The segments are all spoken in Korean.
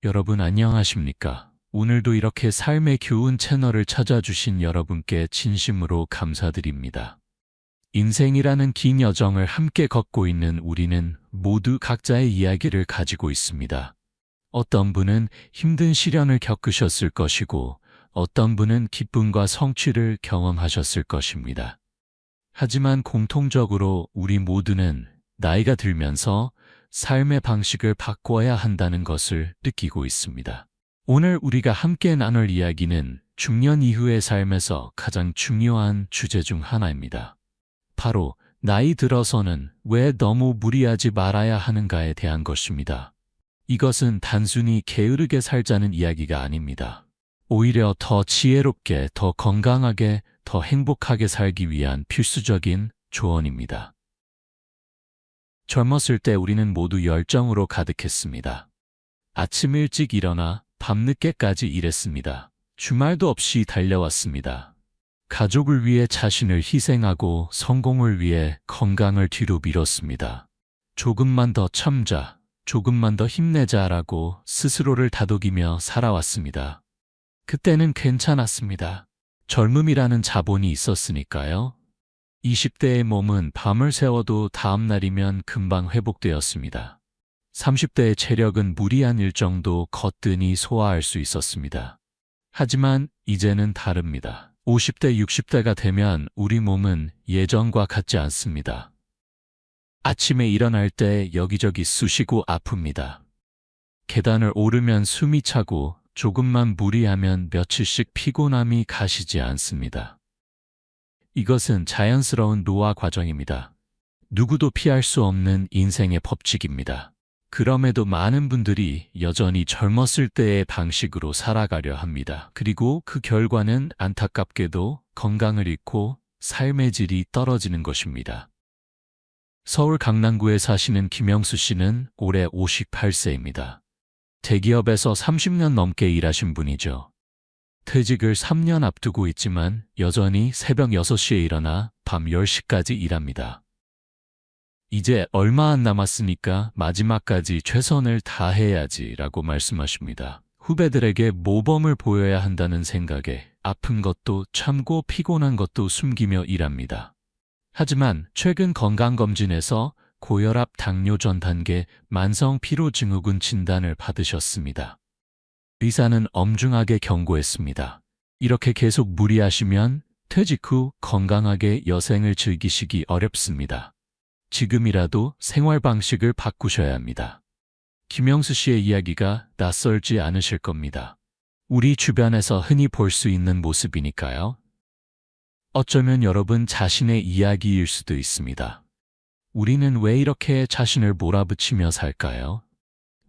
여러분 안녕하십니까? 오늘도 이렇게 삶의 교훈 채널을 찾아주신 여러분께 진심으로 감사드립니다. 인생이라는 긴 여정을 함께 걷고 있는 우리는 모두 각자의 이야기를 가지고 있습니다. 어떤 분은 힘든 시련을 겪으셨을 것이고 어떤 분은 기쁨과 성취를 경험하셨을 것입니다. 하지만 공통적으로 우리 모두는 나이가 들면서 삶의 방식을 바꿔야 한다는 것을 느끼고 있습니다. 오늘 우리가 함께 나눌 이야기는 중년 이후의 삶에서 가장 중요한 주제 중 하나입니다. 바로 나이 들어서는 왜 너무 무리하지 말아야 하는가에 대한 것입니다. 이것은 단순히 게으르게 살자는 이야기가 아닙니다. 오히려 더 지혜롭게, 더 건강하게, 더 행복하게 살기 위한 필수적인 조언입니다. 젊었을 때 우리는 모두 열정으로 가득했습니다. 아침 일찍 일어나 밤늦게까지 일했습니다. 주말도 없이 달려왔습니다. 가족을 위해 자신을 희생하고 성공을 위해 건강을 뒤로 미뤘습니다. 조금만 더 참자, 조금만 더 힘내자라고 스스로를 다독이며 살아왔습니다. 그때는 괜찮았습니다. 젊음이라는 자본이 있었으니까요. 20대의 몸은 밤을 새워도 다음 날이면 금방 회복되었습니다. 30대의 체력은 무리한 일정도 거뜬히 소화할 수 있었습니다. 하지만 이제는 다릅니다. 50대, 60대가 되면 우리 몸은 예전과 같지 않습니다. 아침에 일어날 때 여기저기 쑤시고 아픕니다. 계단을 오르면 숨이 차고 조금만 무리하면 며칠씩 피곤함이 가시지 않습니다. 이것은 자연스러운 노화 과정입니다. 누구도 피할 수 없는 인생의 법칙입니다. 그럼에도 많은 분들이 여전히 젊었을 때의 방식으로 살아가려 합니다. 그리고 그 결과는 안타깝게도 건강을 잃고 삶의 질이 떨어지는 것입니다. 서울 강남구에 사시는 김영수 씨는 올해 58세입니다. 대기업에서 30년 넘게 일하신 분이죠. 퇴직을 3년 앞두고 있지만 여전히 새벽 6시에 일어나 밤 10시까지 일합니다. 이제 얼마 안 남았으니까 마지막까지 최선을 다해야지 라고 말씀하십니다. 후배들에게 모범을 보여야 한다는 생각에 아픈 것도 참고 피곤한 것도 숨기며 일합니다. 하지만 최근 건강검진에서 고혈압, 당뇨 전 단계, 만성 피로증후군 진단을 받으셨습니다. 의사는 엄중하게 경고했습니다. 이렇게 계속 무리하시면 퇴직 후 건강하게 여생을 즐기시기 어렵습니다. 지금이라도 생활 방식을 바꾸셔야 합니다. 김영수 씨의 이야기가 낯설지 않으실 겁니다. 우리 주변에서 흔히 볼 수 있는 모습이니까요. 어쩌면 여러분 자신의 이야기일 수도 있습니다. 우리는 왜 이렇게 자신을 몰아붙이며 살까요?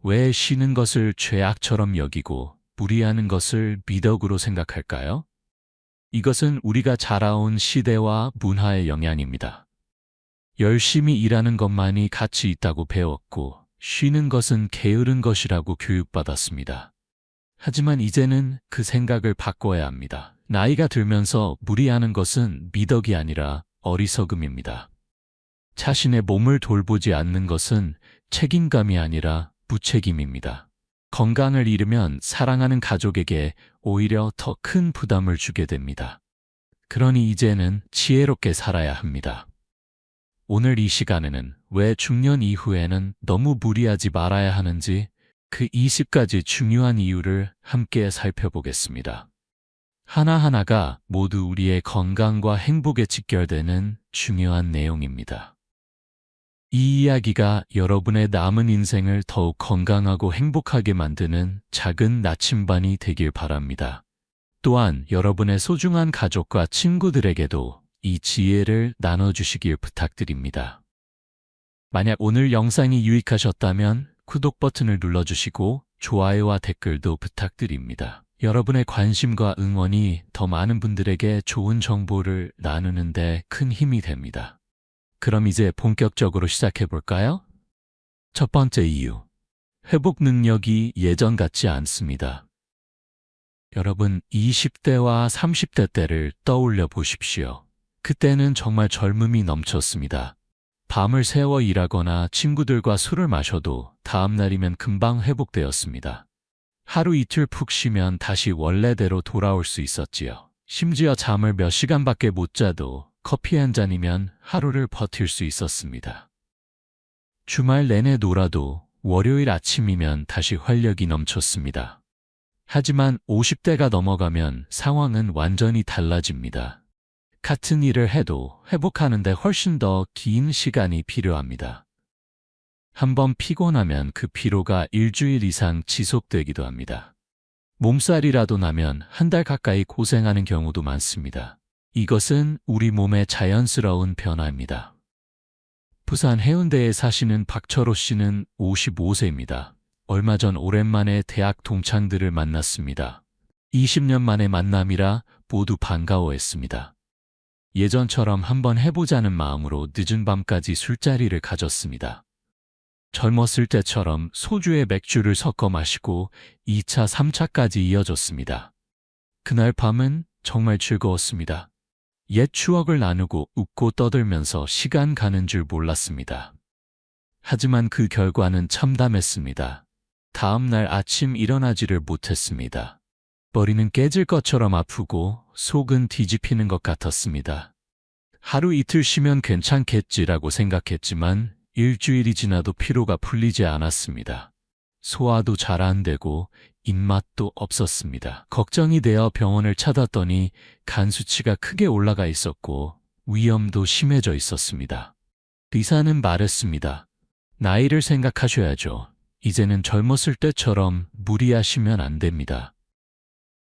왜 쉬는 것을 죄악처럼 여기고 무리하는 것을 미덕으로 생각할까요? 이것은 우리가 자라온 시대와 문화의 영향입니다. 열심히 일하는 것만이 가치 있다고 배웠고 쉬는 것은 게으른 것이라고 교육받았습니다. 하지만 이제는 그 생각을 바꿔야 합니다. 나이가 들면서 무리하는 것은 미덕이 아니라 어리석음입니다. 자신의 몸을 돌보지 않는 것은 책임감이 아니라 무책임입니다. 건강을 잃으면 사랑하는 가족에게 오히려 더 큰 부담을 주게 됩니다. 그러니 이제는 지혜롭게 살아야 합니다. 오늘 이 시간에는 왜 중년 이후에는 너무 무리하지 말아야 하는지 그 20가지 중요한 이유를 함께 살펴보겠습니다. 하나하나가 모두 우리의 건강과 행복에 직결되는 중요한 내용입니다. 이 이야기가 여러분의 남은 인생을 더욱 건강하고 행복하게 만드는 작은 나침반이 되길 바랍니다. 또한 여러분의 소중한 가족과 친구들에게도 이 지혜를 나눠주시길 부탁드립니다. 만약 오늘 영상이 유익하셨다면 구독 버튼을 눌러주시고 좋아요와 댓글도 부탁드립니다. 여러분의 관심과 응원이 더 많은 분들에게 좋은 정보를 나누는 데 큰 힘이 됩니다. 그럼 이제 본격적으로 시작해볼까요? 첫 번째 이유, 회복 능력이 예전 같지 않습니다. 여러분, 20대와 30대 때를 떠올려 보십시오. 그때는 정말 젊음이 넘쳤습니다. 밤을 새워 일하거나 친구들과 술을 마셔도 다음 날이면 금방 회복되었습니다. 하루 이틀 푹 쉬면 다시 원래대로 돌아올 수 있었지요. 심지어 잠을 몇 시간밖에 못 자도 커피 한 잔이면 하루를 버틸 수 있었습니다. 주말 내내 놀아도 월요일 아침이면 다시 활력이 넘쳤습니다. 하지만 50대가 넘어가면 상황은 완전히 달라집니다. 같은 일을 해도 회복하는데 훨씬 더 긴 시간이 필요합니다. 한번 피곤하면 그 피로가 일주일 이상 지속되기도 합니다. 몸살이라도 나면 한 달 가까이 고생하는 경우도 많습니다. 이것은 우리 몸의 자연스러운 변화입니다. 부산 해운대에 사시는 박철호 씨는 55세입니다. 얼마 전 오랜만에 대학 동창들을 만났습니다. 20년 만의 만남이라 모두 반가워했습니다. 예전처럼 한번 해보자는 마음으로 늦은 밤까지 술자리를 가졌습니다. 젊었을 때처럼 소주에 맥주를 섞어 마시고 2차, 3차까지 이어졌습니다. 그날 밤은 정말 즐거웠습니다. 옛 추억을 나누고 웃고 떠들면서 시간 가는 줄 몰랐습니다. 하지만 그 결과는 참담했습니다. 다음 날 아침 일어나지를 못했습니다. 머리는 깨질 것처럼 아프고 속은 뒤집히는 것 같았습니다. 하루 이틀 쉬면 괜찮겠지라고 생각했지만 일주일이 지나도 피로가 풀리지 않았습니다. 소화도 잘 안 되고 입맛도 없었습니다. 걱정이 되어 병원을 찾았더니 간 수치가 크게 올라가 있었고 위염도 심해져 있었습니다. 의사는 말했습니다. 나이를 생각하셔야죠. 이제는 젊었을 때처럼 무리하시면 안 됩니다.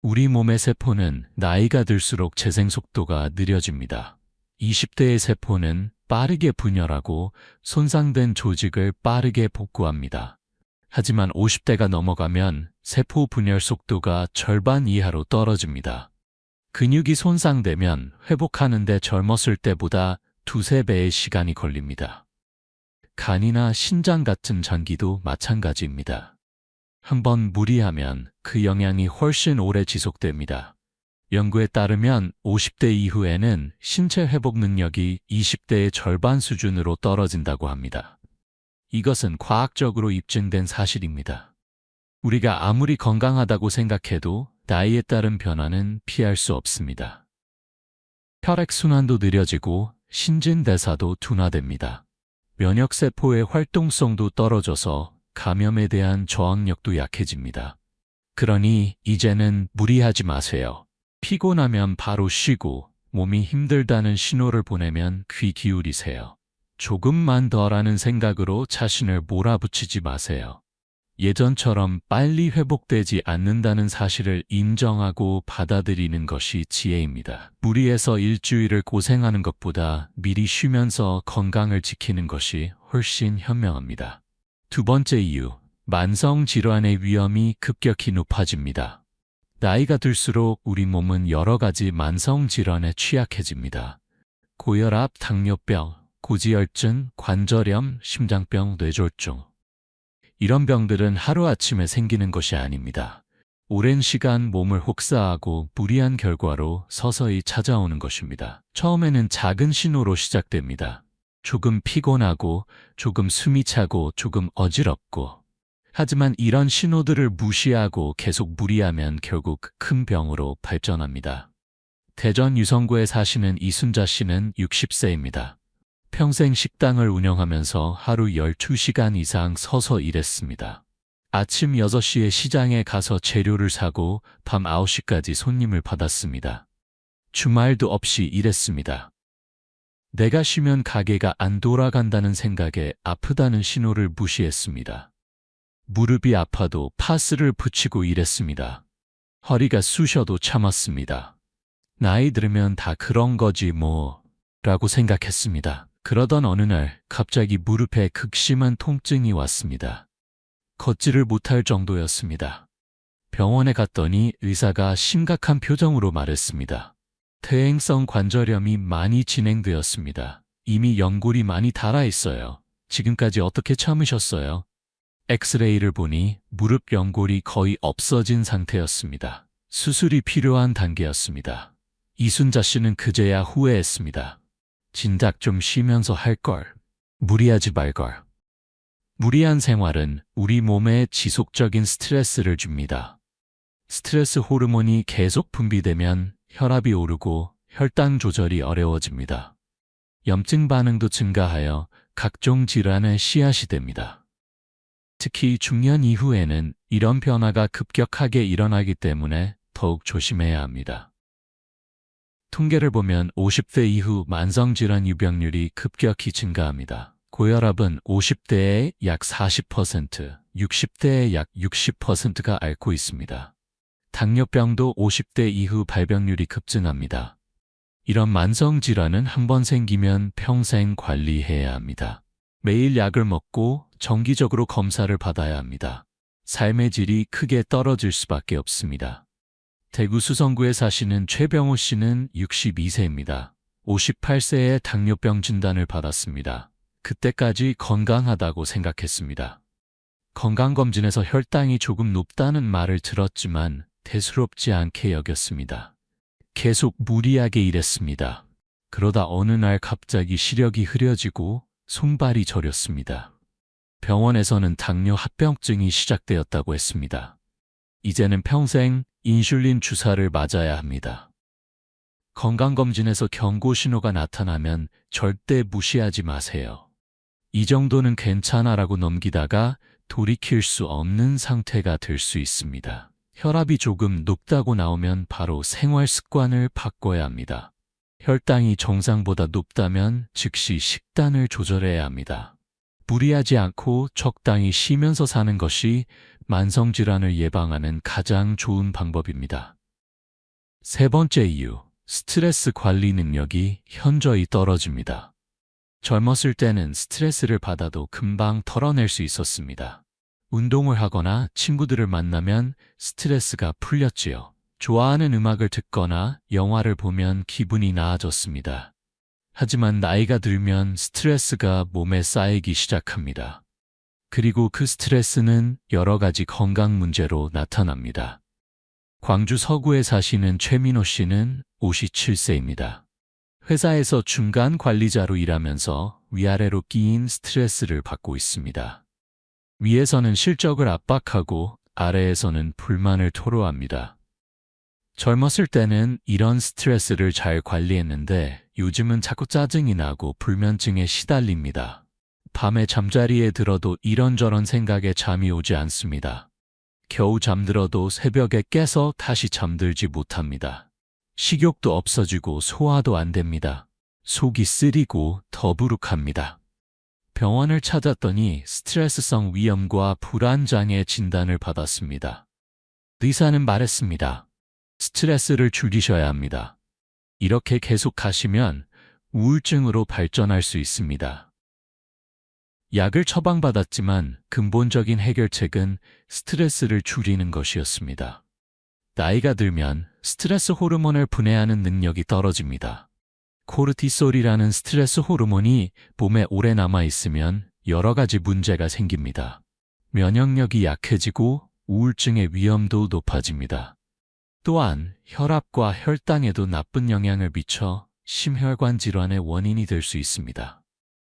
우리 몸의 세포는 나이가 들수록 재생 속도가 느려집니다. 20대의 세포는 빠르게 분열하고 손상된 조직을 빠르게 복구합니다. 하지만 50대가 넘어가면 세포 분열 속도가 절반 이하로 떨어집니다. 근육이 손상되면 회복하는데 젊었을 때보다 2~3배의 시간이 걸립니다. 간이나 신장 같은 장기도 마찬가지입니다. 한번 무리하면 그 영향이 훨씬 오래 지속됩니다. 연구에 따르면 50대 이후에는 신체 회복 능력이 20대의 절반 수준으로 떨어진다고 합니다. 이것은 과학적으로 입증된 사실입니다. 우리가 아무리 건강하다고 생각해도 나이에 따른 변화는 피할 수 없습니다. 혈액순환도 느려지고 신진대사도 둔화됩니다. 면역세포의 활동성도 떨어져서 감염에 대한 저항력도 약해집니다. 그러니 이제는 무리하지 마세요. 피곤하면 바로 쉬고 몸이 힘들다는 신호를 보내면 귀 기울이세요. 조금만 더라는 생각으로 자신을 몰아붙이지 마세요. 예전처럼 빨리 회복되지 않는다는 사실을 인정하고 받아들이는 것이 지혜입니다. 무리해서 일주일을 고생하는 것보다 미리 쉬면서 건강을 지키는 것이 훨씬 현명합니다. 두 번째 이유, 만성 질환의 위험이 급격히 높아집니다. 나이가 들수록 우리 몸은 여러 가지 만성 질환에 취약해집니다. 고혈압, 당뇨병, 고지혈증, 관절염, 심장병, 뇌졸중. 이런 병들은 하루아침에 생기는 것이 아닙니다. 오랜 시간 몸을 혹사하고 무리한 결과로 서서히 찾아오는 것입니다. 처음에는 작은 신호로 시작됩니다. 조금 피곤하고, 조금 숨이 차고, 조금 어지럽고. 하지만 이런 신호들을 무시하고 계속 무리하면 결국 큰 병으로 발전합니다. 대전 유성구에 사시는 이순자 씨는 60세입니다. 평생 식당을 운영하면서 하루 12시간 이상 서서 일했습니다. 아침 6시에 시장에 가서 재료를 사고 밤 9시까지 손님을 받았습니다. 주말도 없이 일했습니다. 내가 쉬면 가게가 안 돌아간다는 생각에 아프다는 신호를 무시했습니다. 무릎이 아파도 파스를 붙이고 일했습니다. 허리가 쑤셔도 참았습니다. 나이 들으면 다 그런 거지 뭐 라고 생각했습니다. 그러던 어느 날 갑자기 무릎에 극심한 통증이 왔습니다. 걷지를 못할 정도였습니다. 병원에 갔더니 의사가 심각한 표정으로 말했습니다. 퇴행성 관절염이 많이 진행되었습니다. 이미 연골이 많이 닳아 있어요. 지금까지 어떻게 참으셨어요? 엑스레이를 보니 무릎 연골이 거의 없어진 상태였습니다. 수술이 필요한 단계였습니다. 이순자 씨는 그제야 후회했습니다. 진작 좀 쉬면서 할 걸. 무리하지 말 걸. 무리한 생활은 우리 몸에 지속적인 스트레스를 줍니다. 스트레스 호르몬이 계속 분비되면 혈압이 오르고 혈당 조절이 어려워집니다. 염증 반응도 증가하여 각종 질환의 씨앗이 됩니다. 특히 중년 이후에는 이런 변화가 급격하게 일어나기 때문에 더욱 조심해야 합니다. 통계를 보면 50대 이후 만성질환 유병률이 급격히 증가합니다. 고혈압은 50대의 약 40%, 60대의 약 60%가 앓고 있습니다. 당뇨병도 50대 이후 발병률이 급증합니다. 이런 만성질환은 한번 생기면 평생 관리해야 합니다. 매일 약을 먹고 정기적으로 검사를 받아야 합니다. 삶의 질이 크게 떨어질 수밖에 없습니다. 대구 수성구에 사시는 최병호 씨는 62세입니다. 58세에 당뇨병 진단을 받았습니다. 그때까지 건강하다고 생각했습니다. 건강검진에서 혈당이 조금 높다는 말을 들었지만 대수롭지 않게 여겼습니다. 계속 무리하게 일했습니다. 그러다 어느 날 갑자기 시력이 흐려지고 손발이 저렸습니다. 병원에서는 당뇨 합병증이 시작되었다고 했습니다. 이제는 평생 인슐린 주사를 맞아야 합니다. 건강검진에서 경고 신호가 나타나면 절대 무시하지 마세요. 이 정도는 괜찮아라고 넘기다가 돌이킬 수 없는 상태가 될 수 있습니다. 혈압이 조금 높다고 나오면 바로 생활 습관을 바꿔야 합니다. 혈당이 정상보다 높다면 즉시 식단을 조절해야 합니다. 무리하지 않고 적당히 쉬면서 사는 것이 만성질환을 예방하는 가장 좋은 방법입니다. 세 번째 이유, 스트레스 관리 능력이 현저히 떨어집니다. 젊었을 때는 스트레스를 받아도 금방 털어낼 수 있었습니다. 운동을 하거나 친구들을 만나면 스트레스가 풀렸지요. 좋아하는 음악을 듣거나 영화를 보면 기분이 나아졌습니다. 하지만 나이가 들면 스트레스가 몸에 쌓이기 시작합니다. 그리고 그 스트레스는 여러 가지 건강 문제로 나타납니다. 광주 서구에 사시는 최민호 씨는 57세입니다. 회사에서 중간 관리자로 일하면서 위아래로 끼인 스트레스를 받고 있습니다. 위에서는 실적을 압박하고 아래에서는 불만을 토로합니다. 젊었을 때는 이런 스트레스를 잘 관리했는데 요즘은 자꾸 짜증이 나고 불면증에 시달립니다. 밤에 잠자리에 들어도 이런저런 생각에 잠이 오지 않습니다. 겨우 잠들어도 새벽에 깨서 다시 잠들지 못합니다. 식욕도 없어지고 소화도 안 됩니다. 속이 쓰리고 더부룩합니다. 병원을 찾았더니 스트레스성 위염과 불안장애 진단을 받았습니다. 의사는 말했습니다. 스트레스를 줄이셔야 합니다. 이렇게 계속 가시면 우울증으로 발전할 수 있습니다. 약을 처방받았지만 근본적인 해결책은 스트레스를 줄이는 것이었습니다. 나이가 들면 스트레스 호르몬을 분해하는 능력이 떨어집니다. 코르티솔이라는 스트레스 호르몬이 몸에 오래 남아있으면 여러 가지 문제가 생깁니다. 면역력이 약해지고 우울증의 위험도 높아집니다. 또한 혈압과 혈당에도 나쁜 영향을 미쳐 심혈관 질환의 원인이 될 수 있습니다.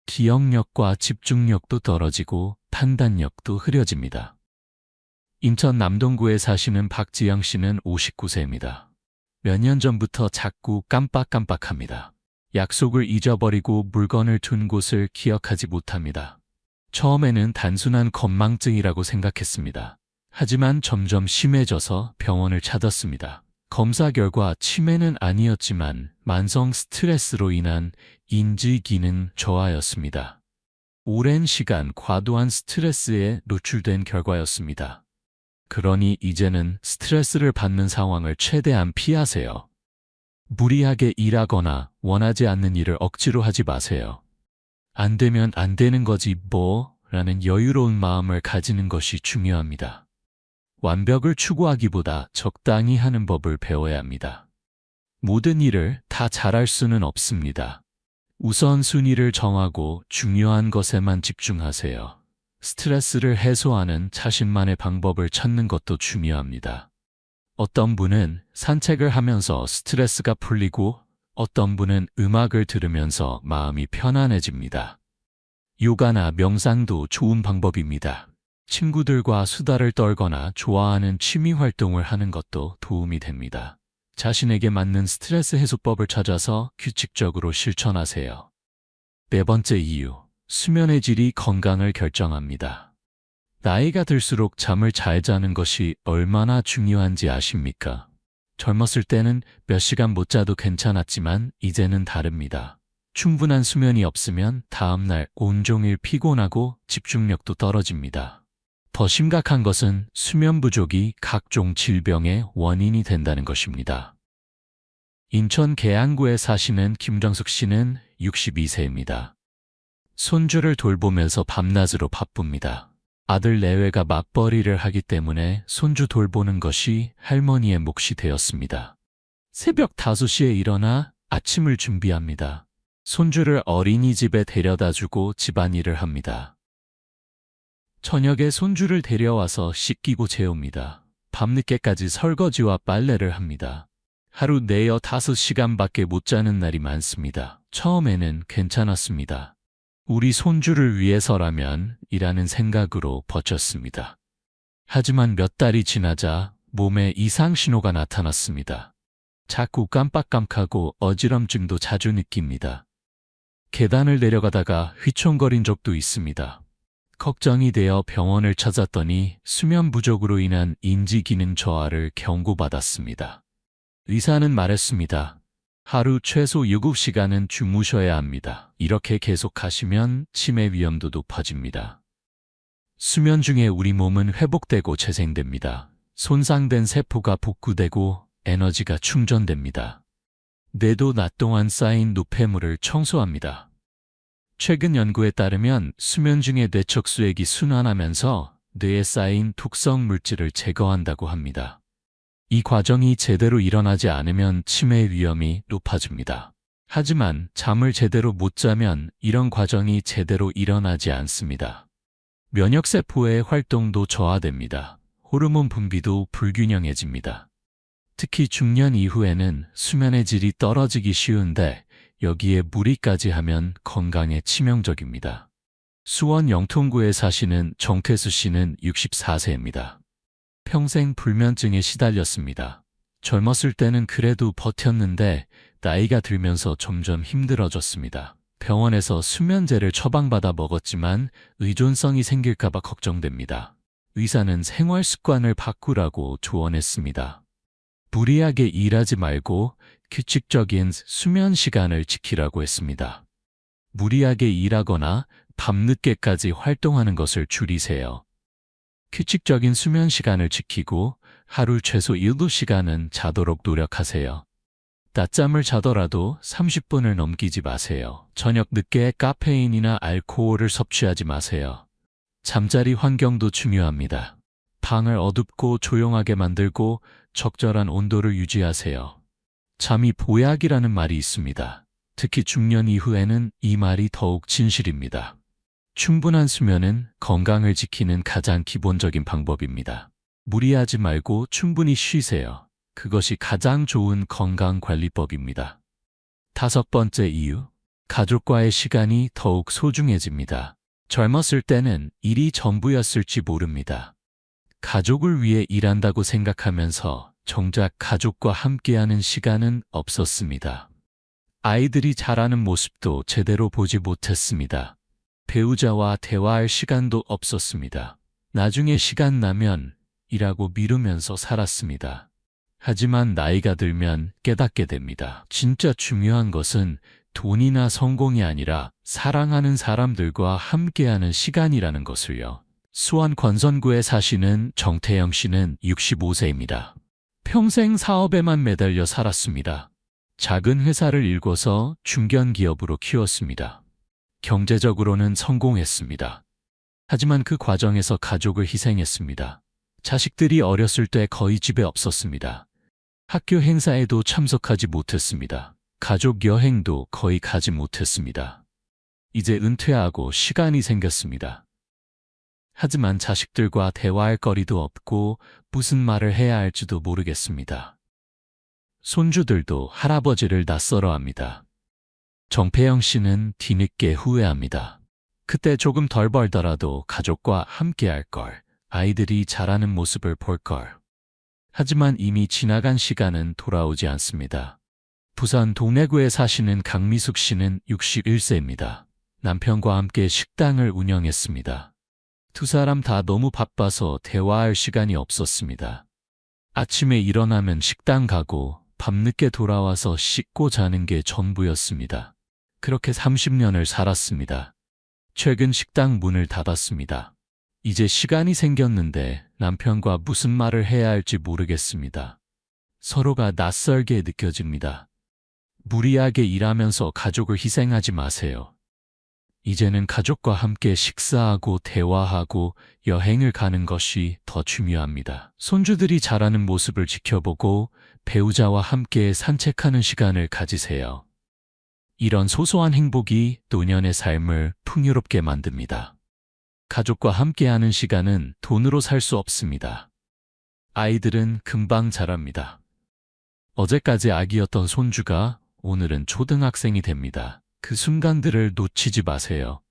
기억력과 집중력도 떨어지고 판단력도 흐려집니다. 인천 남동구에 사시는 박지영 씨는 59세입니다. 몇 년 전부터 자꾸 깜빡깜빡합니다. 약속을 잊어버리고 물건을 둔 곳을 기억하지 못합니다. 처음에는 단순한 건망증이라고 생각했습니다. 하지만 점점 심해져서 병원을 찾았습니다. 검사 결과 치매는 아니었지만 만성 스트레스로 인한 인지 기능 저하였습니다. 오랜 시간 과도한 스트레스에 노출된 결과였습니다. 그러니 이제는 스트레스를 받는 상황을 최대한 피하세요. 무리하게 일하거나 원하지 않는 일을 억지로 하지 마세요. 안 되면 안 되는 거지 뭐 라는 여유로운 마음을 가지는 것이 중요합니다. 완벽을 추구하기보다 적당히 하는 법을 배워야 합니다. 모든 일을 다 잘할 수는 없습니다. 우선순위를 정하고 중요한 것에만 집중하세요. 스트레스를 해소하는 자신만의 방법을 찾는 것도 중요합니다. 어떤 분은 산책을 하면서 스트레스가 풀리고 어떤 분은 음악을 들으면서 마음이 편안해집니다. 요가나 명상도 좋은 방법입니다. 친구들과 수다를 떨거나 좋아하는 취미 활동을 하는 것도 도움이 됩니다. 자신에게 맞는 스트레스 해소법을 찾아서 규칙적으로 실천하세요. 네 번째 이유, 수면의 질이 건강을 결정합니다. 나이가 들수록 잠을 잘 자는 것이 얼마나 중요한지 아십니까? 젊었을 때는 몇 시간 못 자도 괜찮았지만 이제는 다릅니다. 충분한 수면이 없으면 다음날 온종일 피곤하고 집중력도 떨어집니다. 더 심각한 것은 수면 부족이 각종 질병의 원인이 된다는 것입니다. 인천 계양구에 사시는 김정숙 씨는 62세입니다. 손주를 돌보면서 밤낮으로 바쁩니다. 아들 내외가 맞벌이를 하기 때문에 손주 돌보는 것이 할머니의 몫이 되었습니다. 새벽 5시에 일어나 아침을 준비합니다. 손주를 어린이집에 데려다주고 집안일을 합니다. 저녁에 손주를 데려와서 씻기고 재웁니다. 밤늦게까지 설거지와 빨래를 합니다. 하루 내여 5시간밖에 못 자는 날이 많습니다. 처음에는 괜찮았습니다. 우리 손주를 위해서라면 이라는 생각으로 버텼습니다. 하지만 몇 달이 지나자 몸에 이상 신호가 나타났습니다. 자꾸 깜빡깜빡하고 어지럼증도 자주 느낍니다. 계단을 내려가다가 휘청거린 적도 있습니다. 걱정이 되어 병원을 찾았더니 수면 부족으로 인한 인지기능 저하를 경고받았습니다. 의사는 말했습니다. 하루 최소 7시간은 주무셔야 합니다. 이렇게 계속하시면 치매 위험도 높아집니다. 수면 중에 우리 몸은 회복되고 재생됩니다. 손상된 세포가 복구되고 에너지가 충전됩니다. 뇌도 낮 동안 쌓인 노폐물을 청소합니다. 최근 연구에 따르면 수면 중에 뇌척수액이 순환하면서 뇌에 쌓인 독성 물질을 제거한다고 합니다. 이 과정이 제대로 일어나지 않으면 치매 위험이 높아집니다. 하지만 잠을 제대로 못 자면 이런 과정이 제대로 일어나지 않습니다. 면역세포의 활동도 저하됩니다. 호르몬 분비도 불균형해집니다. 특히 중년 이후에는 수면의 질이 떨어지기 쉬운데 여기에 무리까지 하면 건강에 치명적입니다. 수원 영통구에 사시는 정태수 씨는 64세입니다. 평생 불면증에 시달렸습니다. 젊었을 때는 그래도 버텼는데 나이가 들면서 점점 힘들어졌습니다. 병원에서 수면제를 처방받아 먹었지만 의존성이 생길까봐 걱정됩니다. 의사는 생활 습관을 바꾸라고 조언했습니다. 무리하게 일하지 말고 규칙적인 수면 시간을 지키라고 했습니다. 무리하게 일하거나 밤늦게까지 활동하는 것을 줄이세요. 규칙적인 수면 시간을 지키고 하루 최소 7시간은 자도록 노력하세요. 낮잠을 자더라도 30분을 넘기지 마세요. 저녁 늦게 카페인이나 알코올을 섭취하지 마세요. 잠자리 환경도 중요합니다. 방을 어둡고 조용하게 만들고 적절한 온도를 유지하세요. 잠이 보약이라는 말이 있습니다. 특히 중년 이후에는 이 말이 더욱 진실입니다. 충분한 수면은 건강을 지키는 가장 기본적인 방법입니다. 무리하지 말고 충분히 쉬세요. 그것이 가장 좋은 건강관리법입니다. 5번째 이유, 가족과의 시간이 더욱 소중해집니다. 젊었을 때는 일이 전부였을지 모릅니다. 가족을 위해 일한다고 생각하면서 정작 가족과 함께하는 시간은 없었습니다. 아이들이 자라는 모습도 제대로 보지 못했습니다. 배우자와 대화할 시간도 없었습니다. 나중에 시간 나면 일하고 미루면서 살았습니다. 하지만 나이가 들면 깨닫게 됩니다. 진짜 중요한 것은 돈이나 성공이 아니라 사랑하는 사람들과 함께하는 시간이라는 것을요. 수원 권선구에 사시는 정태영 씨는 65세입니다. 평생 사업에만 매달려 살았습니다. 작은 회사를 일궈서 중견기업으로 키웠습니다. 경제적으로는 성공했습니다. 하지만 그 과정에서 가족을 희생했습니다. 자식들이 어렸을 때 거의 집에 없었습니다. 학교 행사에도 참석하지 못했습니다. 가족 여행도 거의 가지 못했습니다. 이제 은퇴하고 시간이 생겼습니다. 하지만 자식들과 대화할 거리도 없고 무슨 말을 해야 할지도 모르겠습니다. 손주들도 할아버지를 낯설어합니다. 정태영 씨는 뒤늦게 후회합니다. 그때 조금 덜 벌더라도 가족과 함께 할 걸, 아이들이 자라는 모습을 볼 걸. 하지만 이미 지나간 시간은 돌아오지 않습니다. 부산 동래구에 사시는 강미숙 씨는 61세입니다. 남편과 함께 식당을 운영했습니다. 두 사람 다 너무 바빠서 대화할 시간이 없었습니다. 아침에 일어나면 식당 가고 밤늦게 돌아와서 씻고 자는 게 전부였습니다. 그렇게 30년을 살았습니다. 최근 식당 문을 닫았습니다. 이제 시간이 생겼는데 남편과 무슨 말을 해야 할지 모르겠습니다. 서로가 낯설게 느껴집니다. 무리하게 일하면서 가족을 희생하지 마세요. 이제는 가족과 함께 식사하고 대화하고 여행을 가는 것이 더 중요합니다. 손주들이 자라는 모습을 지켜보고 배우자와 함께 산책하는 시간을 가지세요. 이런 소소한 행복이 노년의 삶을 풍요롭게 만듭니다. 가족과 함께하는 시간은 돈으로 살 수 없습니다. 아이들은 금방 자랍니다. 어제까지 아기였던 손주가 오늘은 초등학생이 됩니다. 그 순간들을 놓치지 마세요.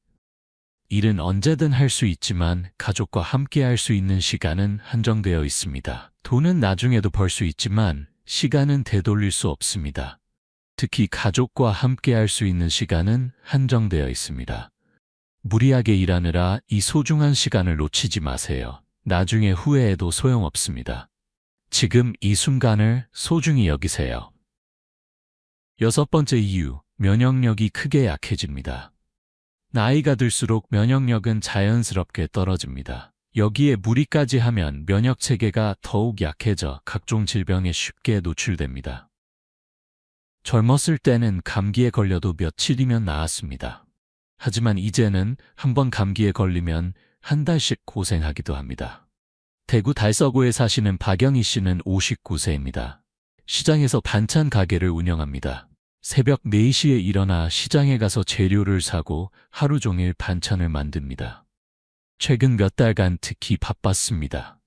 일은 언제든 할 수 있지만 가족과 함께 할 수 있는 시간은 한정되어 있습니다. 돈은 나중에도 벌 수 있지만 시간은 되돌릴 수 없습니다. 특히 가족과 함께 할 수 있는 시간은 한정되어 있습니다. 무리하게 일하느라 이 소중한 시간을 놓치지 마세요. 나중에 후회해도 소용없습니다. 지금 이 순간을 소중히 여기세요. 6번째 이유, 면역력이 크게 약해집니다. 나이가 들수록 면역력은 자연스럽게 떨어집니다. 여기에 무리까지 하면 면역체계가 더욱 약해져 각종 질병에 쉽게 노출됩니다. 젊었을 때는 감기에 걸려도 며칠이면 나았습니다. 하지만 이제는 한번 감기에 걸리면 한 달씩 고생하기도 합니다. 대구 달서구에 사시는 박영희 씨는 59세입니다. 시장에서 반찬 가게를 운영합니다. 새벽 4시에 일어나 시장에 가서 재료를 사고 하루 종일 반찬을 만듭니다. 최근 몇 달간 특히 바빴습니다.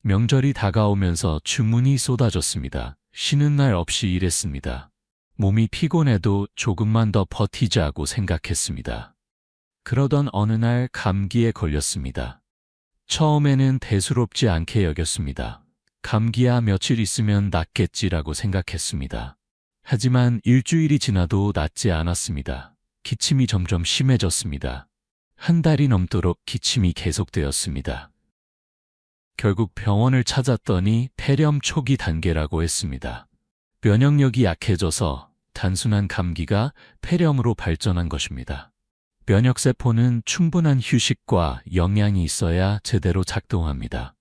명절이 다가오면서 주문이 쏟아졌습니다. 쉬는 날 없이 일했습니다. 몸이 피곤해도 조금만 더 버티자고 생각했습니다. 그러던 어느 날 감기에 걸렸습니다. 처음에는 대수롭지 않게 여겼습니다. 감기야 며칠 있으면 낫겠지라고 생각했습니다. 하지만 일주일이 지나도 낫지 않았습니다. 기침이 점점 심해졌습니다. 한 달이 넘도록 기침이 계속되었습니다. 결국 병원을 찾았더니 폐렴 초기 단계라고 했습니다. 면역력이 약해져서 단순한 감기가 폐렴으로 발전한 것입니다. 면역세포는 충분한 휴식과 영양이 있어야 제대로 작동합니다.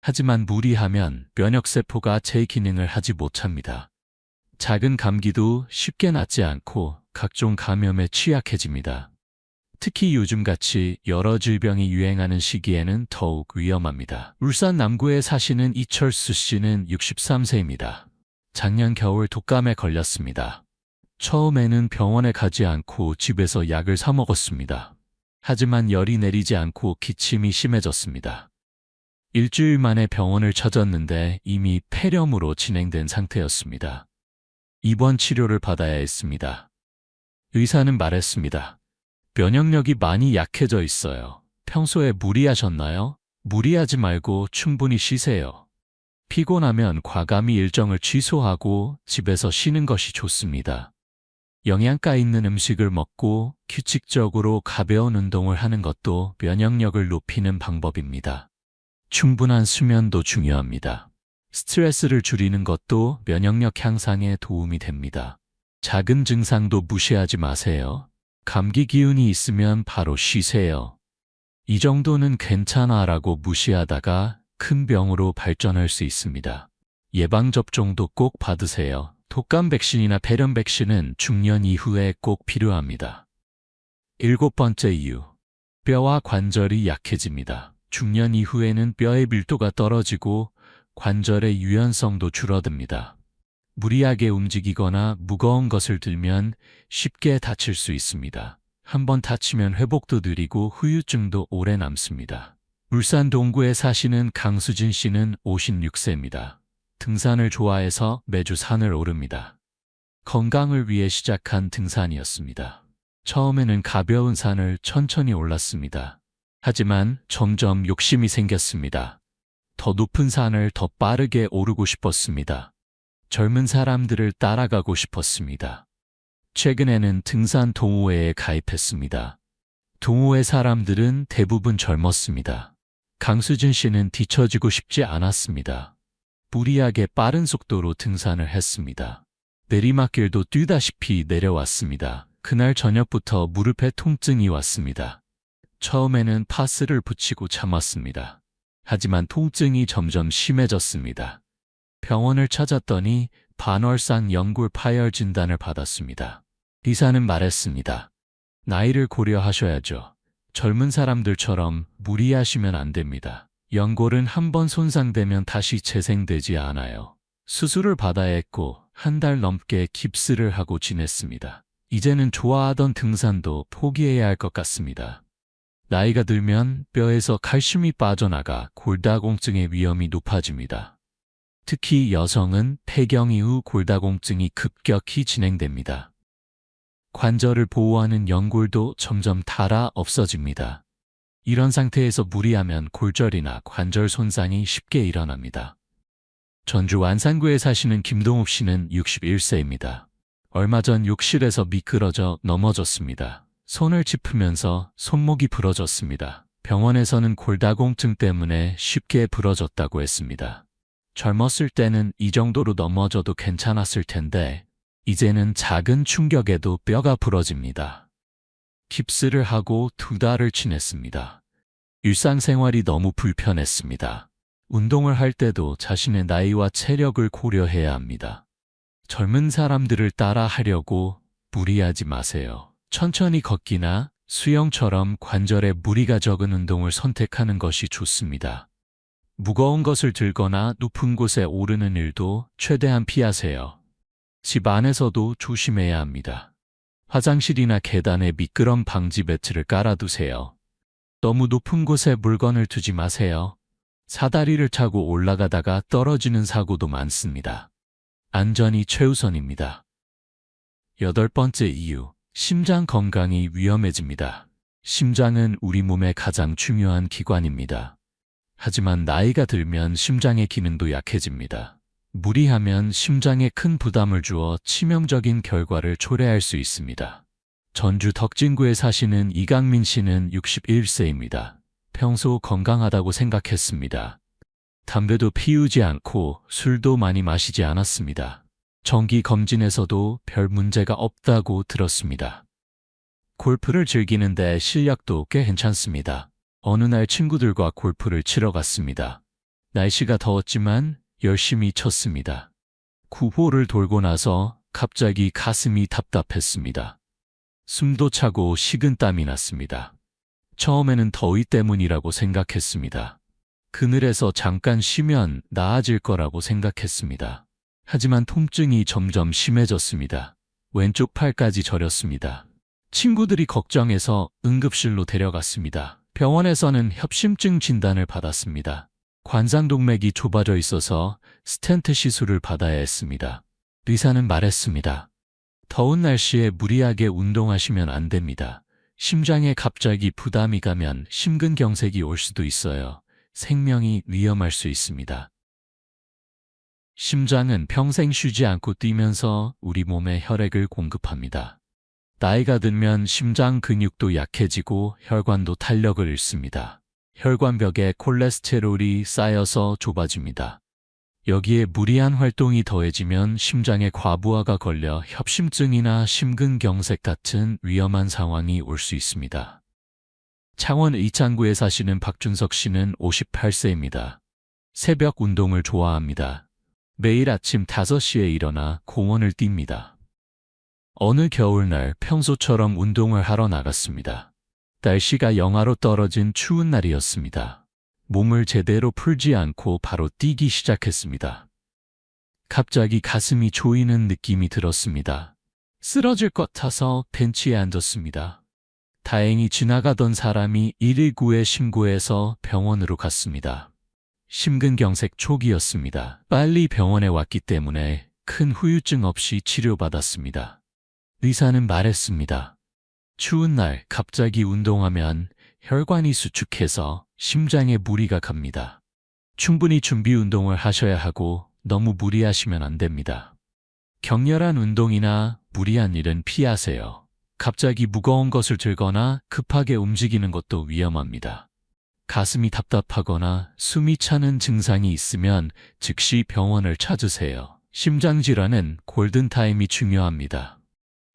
하지만 무리하면 면역세포가 제 기능을 하지 못합니다. 작은 감기도 쉽게 낫지 않고 각종 감염에 취약해집니다. 특히 요즘같이 여러 질병이 유행하는 시기에는 더욱 위험합니다. 울산 남구에 사시는 이철수 씨는 63세입니다. 작년 겨울 독감에 걸렸습니다. 처음에는 병원에 가지 않고 집에서 약을 사 먹었습니다. 하지만 열이 내리지 않고 기침이 심해졌습니다. 일주일 만에 병원을 찾았는데 이미 폐렴으로 진행된 상태였습니다. 입원 치료를 받아야 했습니다. 의사는 말했습니다. 면역력이 많이 약해져 있어요. 평소에 무리하셨나요? 무리하지 말고 충분히 쉬세요. 피곤하면 과감히 일정을 취소하고 집에서 쉬는 것이 좋습니다. 영양가 있는 음식을 먹고 규칙적으로 가벼운 운동을 하는 것도 면역력을 높이는 방법입니다. 충분한 수면도 중요합니다. 스트레스를 줄이는 것도 면역력 향상에 도움이 됩니다. 작은 증상도 무시하지 마세요. 감기 기운이 있으면 바로 쉬세요. 이 정도는 괜찮아라고 무시하다가 큰 병으로 발전할 수 있습니다. 예방접종도 꼭 받으세요. 독감 백신이나 폐렴 백신은 중년 이후에 꼭 필요합니다. 7번째 이유, 뼈와 관절이 약해집니다. 중년 이후에는 뼈의 밀도가 떨어지고 관절의 유연성도 줄어듭니다. 무리하게 움직이거나 무거운 것을 들면 쉽게 다칠 수 있습니다. 한번 다치면 회복도 느리고 후유증도 오래 남습니다. 울산 동구에 사시는 강수진 씨는 56세입니다. 등산을 좋아해서 매주 산을 오릅니다. 건강을 위해 시작한 등산이었습니다. 처음에는 가벼운 산을 천천히 올랐습니다. 하지만 점점 욕심이 생겼습니다. 더 높은 산을 더 빠르게 오르고 싶었습니다. 젊은 사람들을 따라가고 싶었습니다. 최근에는 등산 동호회에 가입했습니다. 동호회 사람들은 대부분 젊었습니다. 강수진 씨는 뒤처지고 싶지 않았습니다. 무리하게 빠른 속도로 등산을 했습니다. 내리막길도 뛰다시피 내려왔습니다. 그날 저녁부터 무릎에 통증이 왔습니다. 처음에는 파스를 붙이고 참았습니다. 하지만 통증이 점점 심해졌습니다. 병원을 찾았더니 반월상 연골 파열 진단을 받았습니다. 의사는 말했습니다. 나이를 고려하셔야죠. 젊은 사람들처럼 무리하시면 안 됩니다. 연골은 한번 손상되면 다시 재생되지 않아요. 수술을 받아야 했고 한 달 넘게 깁스를 하고 지냈습니다. 이제는 좋아하던 등산도 포기해야 할 것 같습니다. 나이가 들면 뼈에서 칼슘이 빠져나가 골다공증의 위험이 높아집니다. 특히 여성은 폐경 이후 골다공증이 급격히 진행됩니다. 관절을 보호하는 연골도 점점 닳아 없어집니다. 이런 상태에서 무리하면 골절이나 관절 손상이 쉽게 일어납니다. 전주 완산구에 사시는 김동욱 씨는 61세입니다. 얼마 전 욕실에서 미끄러져 넘어졌습니다. 손을 짚으면서 손목이 부러졌습니다. 병원에서는 골다공증 때문에 쉽게 부러졌다고 했습니다. 젊었을 때는 이 정도로 넘어져도 괜찮았을 텐데 이제는 작은 충격에도 뼈가 부러집니다. 깁스를 하고 2달을 지냈습니다. 일상생활이 너무 불편했습니다. 운동을 할 때도 자신의 나이와 체력을 고려해야 합니다. 젊은 사람들을 따라 하려고 무리하지 마세요. 천천히 걷기나 수영처럼 관절에 무리가 적은 운동을 선택하는 것이 좋습니다. 무거운 것을 들거나 높은 곳에 오르는 일도 최대한 피하세요. 집 안에서도 조심해야 합니다. 화장실이나 계단에 미끄럼 방지 매트를 깔아두세요. 너무 높은 곳에 물건을 두지 마세요. 사다리를 타고 올라가다가 떨어지는 사고도 많습니다. 안전이 최우선입니다. 8번째 이유, 심장 건강이 위험해집니다. 심장은 우리 몸의 가장 중요한 기관입니다. 하지만 나이가 들면 심장의 기능도 약해집니다. 무리하면 심장에 큰 부담을 주어 치명적인 결과를 초래할 수 있습니다. 전주 덕진구에 사시는 이강민 씨는 61세입니다. 평소 건강하다고 생각했습니다. 담배도 피우지 않고 술도 많이 마시지 않았습니다. 정기 검진에서도 별 문제가 없다고 들었습니다. 골프를 즐기는데 실력도 꽤 괜찮습니다. 어느 날 친구들과 골프를 치러 갔습니다. 날씨가 더웠지만 열심히 쳤습니다. 9홀을 돌고 나서 갑자기 가슴이 답답했습니다. 숨도 차고 식은땀이 났습니다. 처음에는 더위 때문이라고 생각했습니다. 그늘에서 잠깐 쉬면 나아질 거라고 생각했습니다. 하지만 통증이 점점 심해졌습니다. 왼쪽 팔까지 저렸습니다. 친구들이 걱정해서 응급실로 데려갔습니다. 병원에서는 협심증 진단을 받았습니다. 관상동맥이 좁아져 있어서 스텐트 시술을 받아야 했습니다. 의사는 말했습니다. 더운 날씨에 무리하게 운동하시면 안 됩니다. 심장에 갑자기 부담이 가면 심근경색이 올 수도 있어요. 생명이 위험할 수 있습니다. 심장은 평생 쉬지 않고 뛰면서 우리 몸에 혈액을 공급합니다. 나이가 들면 심장 근육도 약해지고 혈관도 탄력을 잃습니다. 혈관벽에 콜레스테롤이 쌓여서 좁아집니다. 여기에 무리한 활동이 더해지면 심장에 과부하가 걸려 협심증이나 심근경색 같은 위험한 상황이 올 수 있습니다. 창원 의창구에 사시는 박준석 씨는 58세입니다. 새벽 운동을 좋아합니다. 매일 아침 5시에 일어나 공원을 뜁니다. 어느 겨울날 평소처럼 운동을 하러 나갔습니다. 날씨가 영하로 떨어진 추운 날이었습니다. 몸을 제대로 풀지 않고 바로 뛰기 시작했습니다. 갑자기 가슴이 조이는 느낌이 들었습니다. 쓰러질 것 같아서 벤치에 앉았습니다. 다행히 지나가던 사람이 119에 신고해서 병원으로 갔습니다. 심근경색 초기였습니다. 빨리 병원에 왔기 때문에 큰 후유증 없이 치료받았습니다. 의사는 말했습니다. 추운 날 갑자기 운동하면 혈관이 수축해서 심장에 무리가 갑니다. 충분히 준비 운동을 하셔야 하고 너무 무리하시면 안 됩니다. 격렬한 운동이나 무리한 일은 피하세요. 갑자기 무거운 것을 들거나 급하게 움직이는 것도 위험합니다. 가슴이 답답하거나 숨이 차는 증상이 있으면 즉시 병원을 찾으세요. 심장질환은 골든타임이 중요합니다.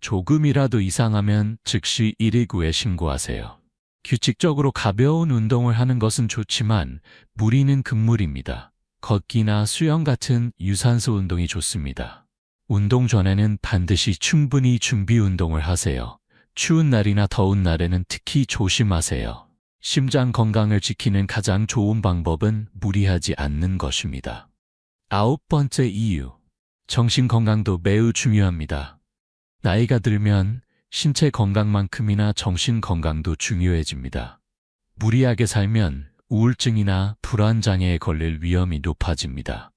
조금이라도 이상하면 즉시 119에 신고하세요. 규칙적으로 가벼운 운동을 하는 것은 좋지만 무리는 금물입니다. 걷기나 수영 같은 유산소 운동이 좋습니다. 운동 전에는 반드시 충분히 준비 운동을 하세요. 추운 날이나 더운 날에는 특히 조심하세요. 심장 건강을 지키는 가장 좋은 방법은 무리하지 않는 것입니다. 9번째 이유. 정신 건강도 매우 중요합니다. 나이가 들면 신체 건강만큼이나 정신 건강도 중요해집니다. 무리하게 살면 우울증이나 불안장애에 걸릴 위험이 높아집니다.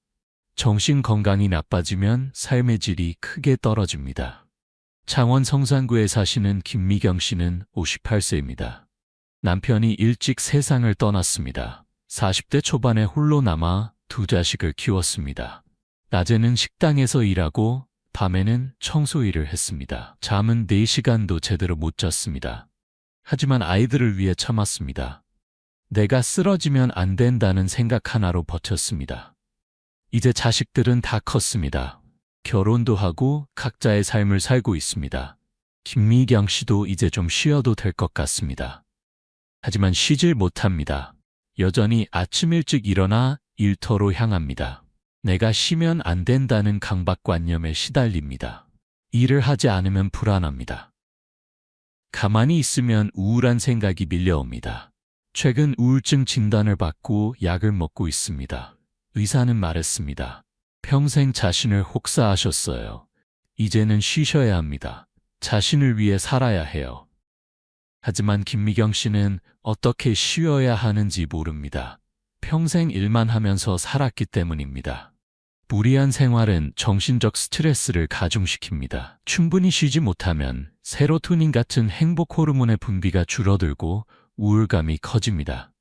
정신 건강이 나빠지면 삶의 질이 크게 떨어집니다. 창원 성산구에 사시는 김미경 씨는 58세입니다. 남편이 일찍 세상을 떠났습니다. 40대 초반에 홀로 남아 2자식을 키웠습니다. 낮에는 식당에서 일하고 밤에는 청소 일을 했습니다. 잠은 4시간도 제대로 못 잤습니다. 하지만 아이들을 위해 참았습니다. 내가 쓰러지면 안 된다는 생각 하나로 버텼습니다. 이제 자식들은 다 컸습니다. 결혼도 하고 각자의 삶을 살고 있습니다. 김미경 씨도 이제 좀 쉬어도 될 것 같습니다. 하지만 쉬질 못합니다. 여전히 아침 일찍 일어나 일터로 향합니다. 내가 쉬면 안 된다는 강박관념에 시달립니다. 일을 하지 않으면 불안합니다. 가만히 있으면 우울한 생각이 밀려옵니다. 최근 우울증 진단을 받고 약을 먹고 있습니다. 의사는 말했습니다. 평생 자신을 혹사하셨어요. 이제는 쉬셔야 합니다. 자신을 위해 살아야 해요. 하지만 김미경 씨는 어떻게 쉬어야 하는지 모릅니다. 평생 일만 하면서 살았기 때문입니다. 무리한 생활은 정신적 스트레스를 가중시킵니다. 충분히 쉬지 못하면 세로토닌 같은 행복 호르몬의 분비가 줄어들고 우울감이 커집니다.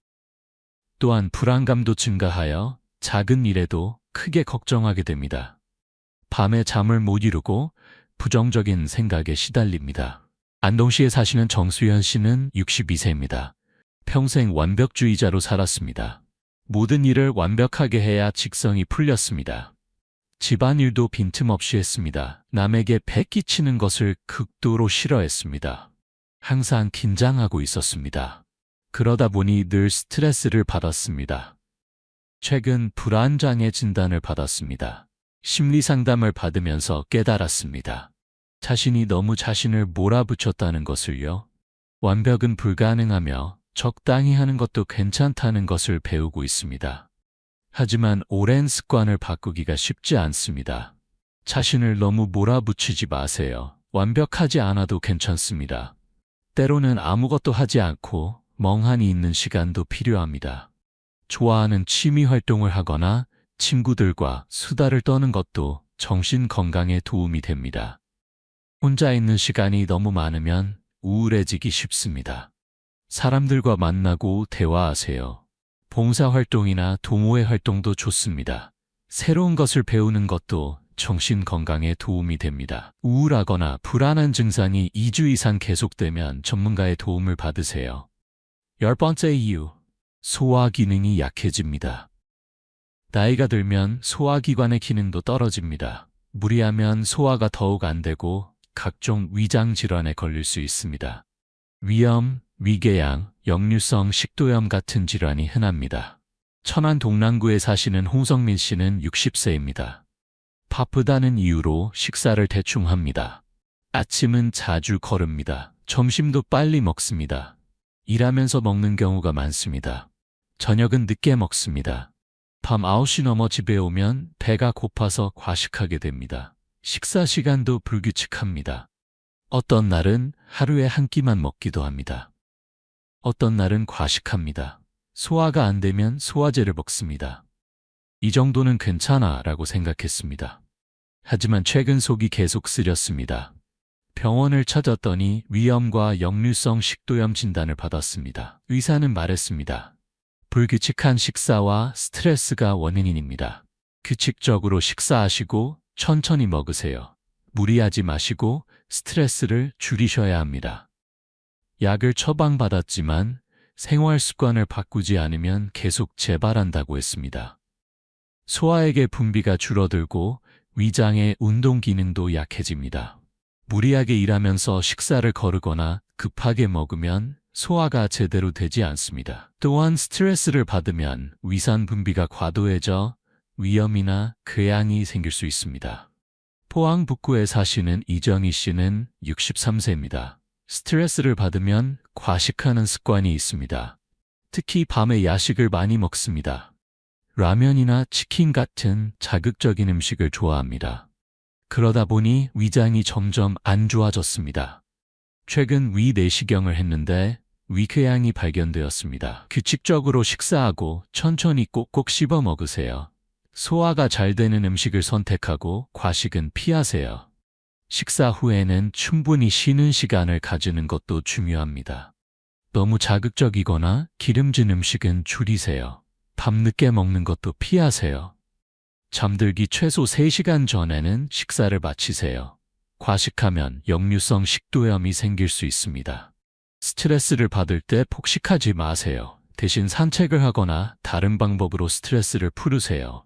또한 불안감도 증가하여 작은 일에도 크게 걱정하게 됩니다. 밤에 잠을 못 이루고 부정적인 생각에 시달립니다. 안동시에 사시는 정수연 씨는 62세입니다. 평생 완벽주의자로 살았습니다. 모든 일을 완벽하게 해야 직성이 풀렸습니다. 집안일도 빈틈없이 했습니다. 남에게 배 끼치는 것을 극도로 싫어했습니다. 항상 긴장하고 있었습니다. 그러다 보니 늘 스트레스를 받았습니다. 최근 불안장애 진단을 받았습니다. 심리상담을 받으면서 깨달았습니다. 자신이 너무 자신을 몰아붙였다는 것을요. 완벽은 불가능하며 적당히 하는 것도 괜찮다는 것을 배우고 있습니다. 하지만 오랜 습관을 바꾸기가 쉽지 않습니다. 자신을 너무 몰아붙이지 마세요. 완벽하지 않아도 괜찮습니다. 때로는 아무것도 하지 않고 멍하니 있는 시간도 필요합니다. 좋아하는 취미 활동을 하거나 친구들과 수다를 떠는 것도 정신 건강에 도움이 됩니다. 혼자 있는 시간이 너무 많으면 우울해지기 쉽습니다. 사람들과 만나고 대화하세요. 봉사활동이나 동호회 활동도 좋습니다. 새로운 것을 배우는 것도 정신 건강에 도움이 됩니다. 우울하거나 불안한 증상이 2주 이상 계속되면 전문가의 도움을 받으세요. 10번째 이유, 소화 기능이 약해집니다. 나이가 들면 소화기관의 기능도 떨어집니다. 무리하면 소화가 더욱 안 되고 각종 위장 질환에 걸릴 수 있습니다. 위염, 위궤양, 역류성 식도염 같은 질환이 흔합니다. 천안 동랑구에 사시는 홍성민 씨는 60세입니다. 바쁘다는 이유로 식사를 대충 합니다. 아침은 자주 거릅니다. 점심도 빨리 먹습니다. 일하면서 먹는 경우가 많습니다. 저녁은 늦게 먹습니다. 밤 9시 넘어 집에 오면 배가 고파서 과식하게 됩니다. 식사 시간도 불규칙합니다. 어떤 날은 하루에 한 끼만 먹기도 합니다. 어떤 날은 과식합니다. 소화가 안 되면 소화제를 먹습니다. 이 정도는 괜찮아 라고 생각했습니다. 하지만 최근 속이 계속 쓰렸습니다. 병원을 찾았더니 위염과 역류성 식도염 진단을 받았습니다. 의사는 말했습니다. 불규칙한 식사와 스트레스가 원인입니다. 규칙적으로 식사하시고 천천히 먹으세요. 무리하지 마시고 스트레스를 줄이셔야 합니다. 약을 처방받았지만 생활 습관을 바꾸지 않으면 계속 재발한다고 했습니다. 소화액의 분비가 줄어들고 위장의 운동 기능도 약해집니다. 무리하게 일하면서 식사를 거르거나 급하게 먹으면 소화가 제대로 되지 않습니다. 또한 스트레스를 받으면 위산 분비가 과도해져 위염이나 궤양이 생길 수 있습니다. 포항 북구에 사시는 이정희 씨는 63세입니다. 스트레스를 받으면 과식하는 습관이 있습니다. 특히 밤에 야식을 많이 먹습니다. 라면이나 치킨 같은 자극적인 음식을 좋아합니다. 그러다 보니 위장이 점점 안 좋아졌습니다. 최근 위 내시경을 했는데 위궤양이 발견되었습니다. 규칙적으로 식사하고 천천히 꼭꼭 씹어 먹으세요. 소화가 잘 되는 음식을 선택하고 과식은 피하세요. 식사 후에는 충분히 쉬는 시간을 가지는 것도 중요합니다. 너무 자극적이거나 기름진 음식은 줄이세요. 밤늦게 먹는 것도 피하세요. 잠들기 최소 3시간 전에는 식사를 마치세요. 과식하면 역류성 식도염이 생길 수 있습니다. 스트레스를 받을 때 폭식하지 마세요. 대신 산책을 하거나 다른 방법으로 스트레스를 풀으세요.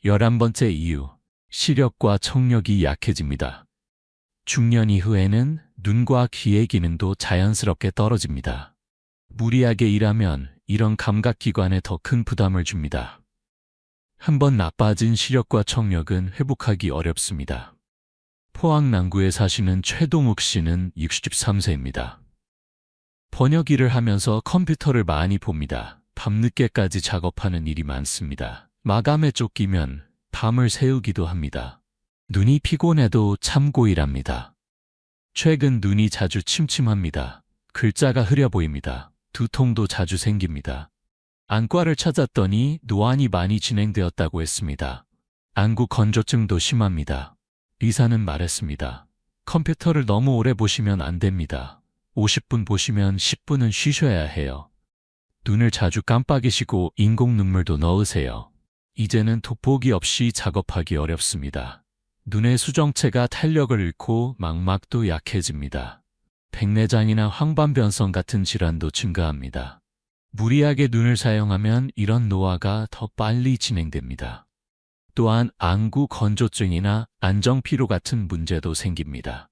11번째 이유, 시력과 청력이 약해집니다. 중년 이후에는 눈과 귀의 기능도 자연스럽게 떨어집니다. 무리하게 일하면 이런 감각기관에 더 큰 부담을 줍니다. 한번 나빠진 시력과 청력은 회복하기 어렵습니다. 포항 남구에 사시는 최동욱 씨는 63세입니다. 번역 일을 하면서 컴퓨터를 많이 봅니다. 밤늦게까지 작업하는 일이 많습니다. 마감에 쫓기면 밤을 새우기도 합니다. 눈이 피곤해도 참고 일합니다. 최근 눈이 자주 침침합니다. 글자가 흐려 보입니다. 두통도 자주 생깁니다. 안과를 찾았더니 노안이 많이 진행되었다고 했습니다. 안구 건조증도 심합니다. 의사는 말했습니다. 컴퓨터를 너무 오래 보시면 안 됩니다. 50분 보시면 10분은 쉬셔야 해요. 눈을 자주 깜빡이시고 인공 눈물도 넣으세요. 이제는 돋보기 없이 작업하기 어렵습니다. 눈의 수정체가 탄력을 잃고 망막도 약해집니다. 백내장이나 황반변성 같은 질환도 증가합니다. 무리하게 눈을 사용하면 이런 노화가 더 빨리 진행됩니다. 또한 안구 건조증이나 안정피로 같은 문제도 생깁니다.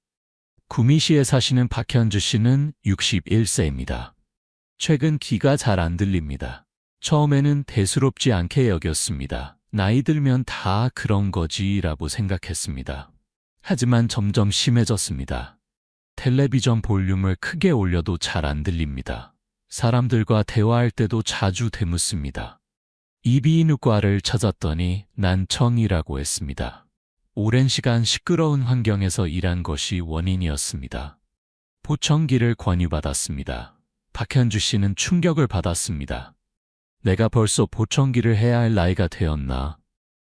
구미시에 사시는 박현주 씨는 61세입니다. 최근 귀가 잘 안 들립니다. 처음에는 대수롭지 않게 여겼습니다. 나이 들면 다 그런 거지라고 생각했습니다. 하지만 점점 심해졌습니다. 텔레비전 볼륨을 크게 올려도 잘 안 들립니다. 사람들과 대화할 때도 자주 되묻습니다. 이비인후과를 찾았더니 난청이라고 했습니다. 오랜 시간 시끄러운 환경에서 일한 것이 원인이었습니다. 보청기를 권유받았습니다. 박현주 씨는 충격을 받았습니다. 내가 벌써 보청기를 해야 할 나이가 되었나?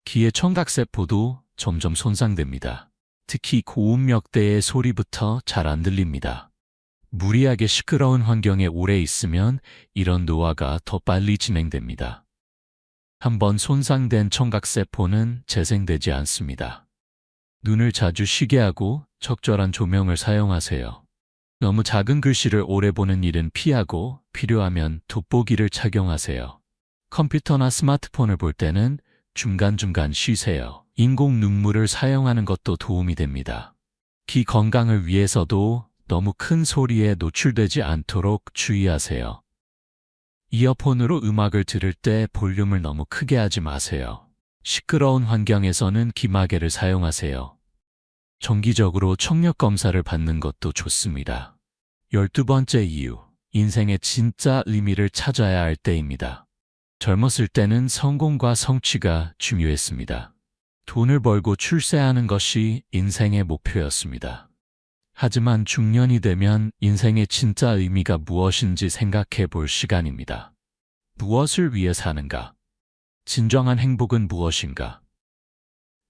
귀의 청각세포도 점점 손상됩니다. 특히 고음역대의 소리부터 잘 안 들립니다. 무리하게 시끄러운 환경에 오래 있으면 이런 노화가 더 빨리 진행됩니다. 한번 손상된 청각세포는 재생되지 않습니다. 눈을 자주 쉬게 하고 적절한 조명을 사용하세요. 너무 작은 글씨를 오래 보는 일은 피하고 필요하면 돋보기를 착용하세요. 컴퓨터나 스마트폰을 볼 때는 중간중간 쉬세요. 인공 눈물을 사용하는 것도 도움이 됩니다. 귀 건강을 위해서도 너무 큰 소리에 노출되지 않도록 주의하세요. 이어폰으로 음악을 들을 때 볼륨을 너무 크게 하지 마세요. 시끄러운 환경에서는 귀마개를 사용하세요. 정기적으로 청력 검사를 받는 것도 좋습니다. 12번째 이유, 인생의 진짜 의미를 찾아야 할 때입니다. 젊었을 때는 성공과 성취가 중요했습니다. 돈을 벌고 출세하는 것이 인생의 목표였습니다. 하지만 중년이 되면 인생의 진짜 의미가 무엇인지 생각해 볼 시간입니다. 무엇을 위해 사는가? 진정한 행복은 무엇인가?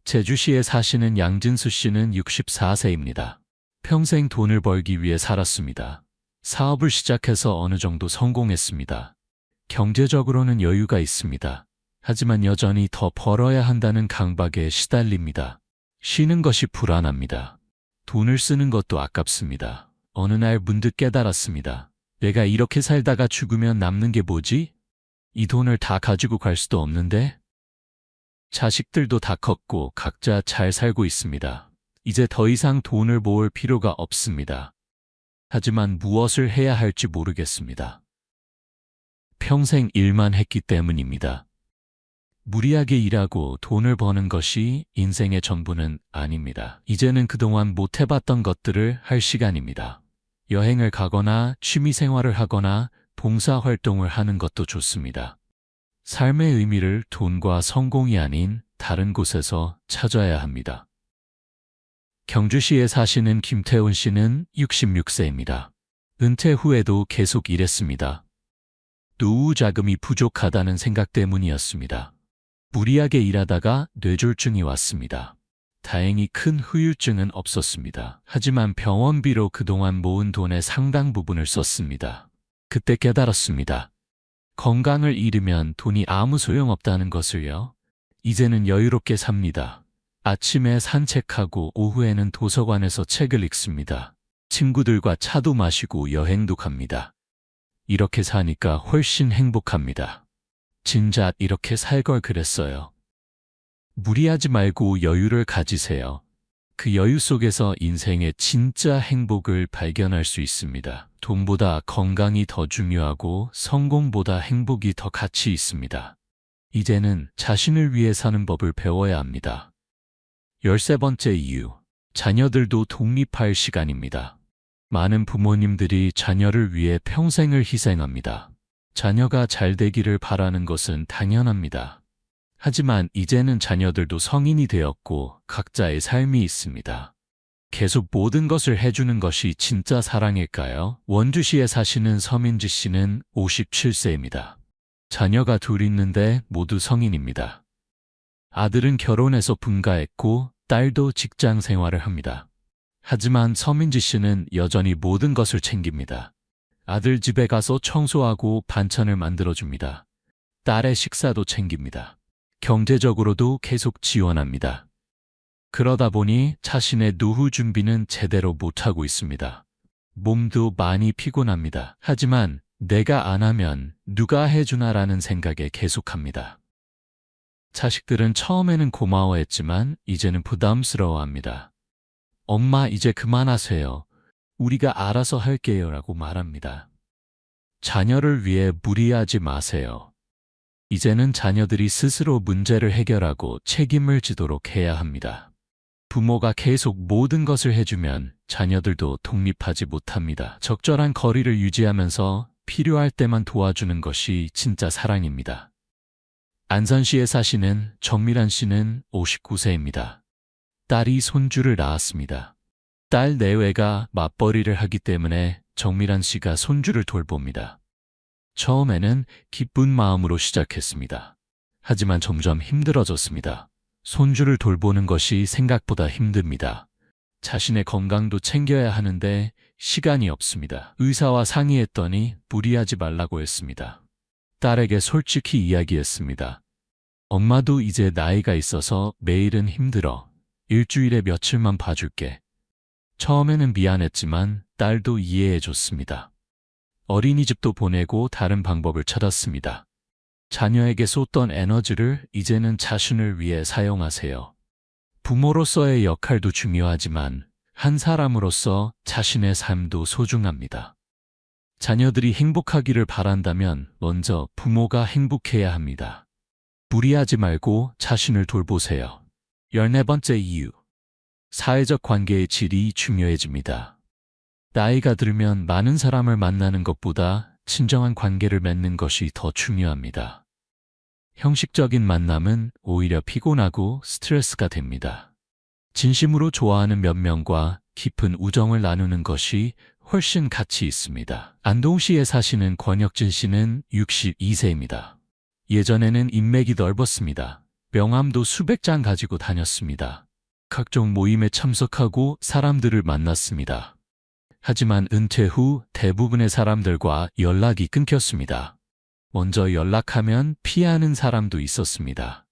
제주시에 사시는 양진수 씨는 64세입니다. 평생 돈을 벌기 위해 살았습니다. 사업을 시작해서 어느 정도 성공했습니다. 경제적으로는 여유가 있습니다. 하지만 여전히 더 벌어야 한다는 강박에 시달립니다. 쉬는 것이 불안합니다. 돈을 쓰는 것도 아깝습니다. 어느 날 문득 깨달았습니다. 내가 이렇게 살다가 죽으면 남는 게 뭐지? 이 돈을 다 가지고 갈 수도 없는데? 자식들도 다 컸고 각자 잘 살고 있습니다. 이제 더 이상 돈을 모을 필요가 없습니다. 하지만 무엇을 해야 할지 모르겠습니다. 평생 일만 했기 때문입니다. 무리하게 일하고 돈을 버는 것이 인생의 전부는 아닙니다. 이제는 그동안 못 해봤던 것들을 할 시간입니다. 여행을 가거나 취미생활을 하거나 봉사활동을 하는 것도 좋습니다. 삶의 의미를 돈과 성공이 아닌 다른 곳에서 찾아야 합니다. 경주시에 사시는 김태훈 씨는 66세입니다. 은퇴 후에도 계속 일했습니다. 노후 자금이 부족하다는 생각 때문이었습니다. 무리하게 일하다가 뇌졸중이 왔습니다. 다행히 큰 후유증은 없었습니다. 하지만 병원비로 그동안 모은 돈의 상당 부분을 썼습니다. 그때 깨달았습니다. 건강을 잃으면 돈이 아무 소용없다는 것을요. 이제는 여유롭게 삽니다. 아침에 산책하고 오후에는 도서관에서 책을 읽습니다. 친구들과 차도 마시고 여행도 갑니다. 이렇게 사니까 훨씬 행복합니다. 진작 이렇게 살 걸 그랬어요. 무리하지 말고 여유를 가지세요. 그 여유 속에서 인생의 진짜 행복을 발견할 수 있습니다. 돈보다 건강이 더 중요하고 성공보다 행복이 더 가치 있습니다. 이제는 자신을 위해 사는 법을 배워야 합니다. 13번째 이유, 자녀들도 독립할 시간입니다. 많은 부모님들이 자녀를 위해 평생을 희생합니다. 자녀가 잘 되기를 바라는 것은 당연합니다. 하지만 이제는 자녀들도 성인이 되었고 각자의 삶이 있습니다. 계속 모든 것을 해주는 것이 진짜 사랑일까요? 원주시에 사시는 서민지 씨는 57세입니다. 자녀가 둘 있는데 모두 성인입니다. 아들은 결혼해서 분가했고 딸도 직장 생활을 합니다. 하지만 서민지 씨는 여전히 모든 것을 챙깁니다. 아들 집에 가서 청소하고 반찬을 만들어줍니다. 딸의 식사도 챙깁니다. 경제적으로도 계속 지원합니다. 그러다 보니 자신의 노후 준비는 제대로 못하고 있습니다. 몸도 많이 피곤합니다. 하지만 내가 안 하면 누가 해주나라는 생각에 계속합니다. 자식들은 처음에는 고마워했지만 이제는 부담스러워합니다. 엄마 이제 그만하세요. 우리가 알아서 할게요 라고 말합니다. 자녀를 위해 무리하지 마세요. 이제는 자녀들이 스스로 문제를 해결하고 책임을 지도록 해야 합니다. 부모가 계속 모든 것을 해주면 자녀들도 독립하지 못합니다. 적절한 거리를 유지하면서 필요할 때만 도와주는 것이 진짜 사랑입니다. 안산시에 사시는 정미란 씨는 59세입니다. 딸이 손주를 낳았습니다. 딸 내외가 맞벌이를 하기 때문에 정미란 씨가 손주를 돌봅니다. 처음에는 기쁜 마음으로 시작했습니다. 하지만 점점 힘들어졌습니다. 손주를 돌보는 것이 생각보다 힘듭니다. 자신의 건강도 챙겨야 하는데 시간이 없습니다. 의사와 상의했더니 무리하지 말라고 했습니다. 딸에게 솔직히 이야기했습니다. 엄마도 이제 나이가 있어서 매일은 힘들어. 일주일에 며칠만 봐줄게. 처음에는 미안했지만 딸도 이해해줬습니다. 어린이집도 보내고 다른 방법을 찾았습니다. 자녀에게 쏟던 에너지를 이제는 자신을 위해 사용하세요. 부모로서의 역할도 중요하지만 한 사람으로서 자신의 삶도 소중합니다. 자녀들이 행복하기를 바란다면 먼저 부모가 행복해야 합니다. 무리하지 말고 자신을 돌보세요. 14번째 이유, 사회적 관계의 질이 중요해집니다. 나이가 들면 많은 사람을 만나는 것보다 친정한 관계를 맺는 것이 더 중요합니다. 형식적인 만남은 오히려 피곤하고 스트레스가 됩니다. 진심으로 좋아하는 몇 명과 깊은 우정을 나누는 것이 훨씬 가치 있습니다. 안동시에 사시는 권혁진 씨는 62세입니다. 예전에는 인맥이 넓었습니다. 명함도 수백 장 가지고 다녔습니다. 각종 모임에 참석하고 사람들을 만났습니다. 하지만 은퇴 후 대부분의 사람들과 연락이 끊겼습니다. 먼저 연락하면 피하는 사람도 있었습니다.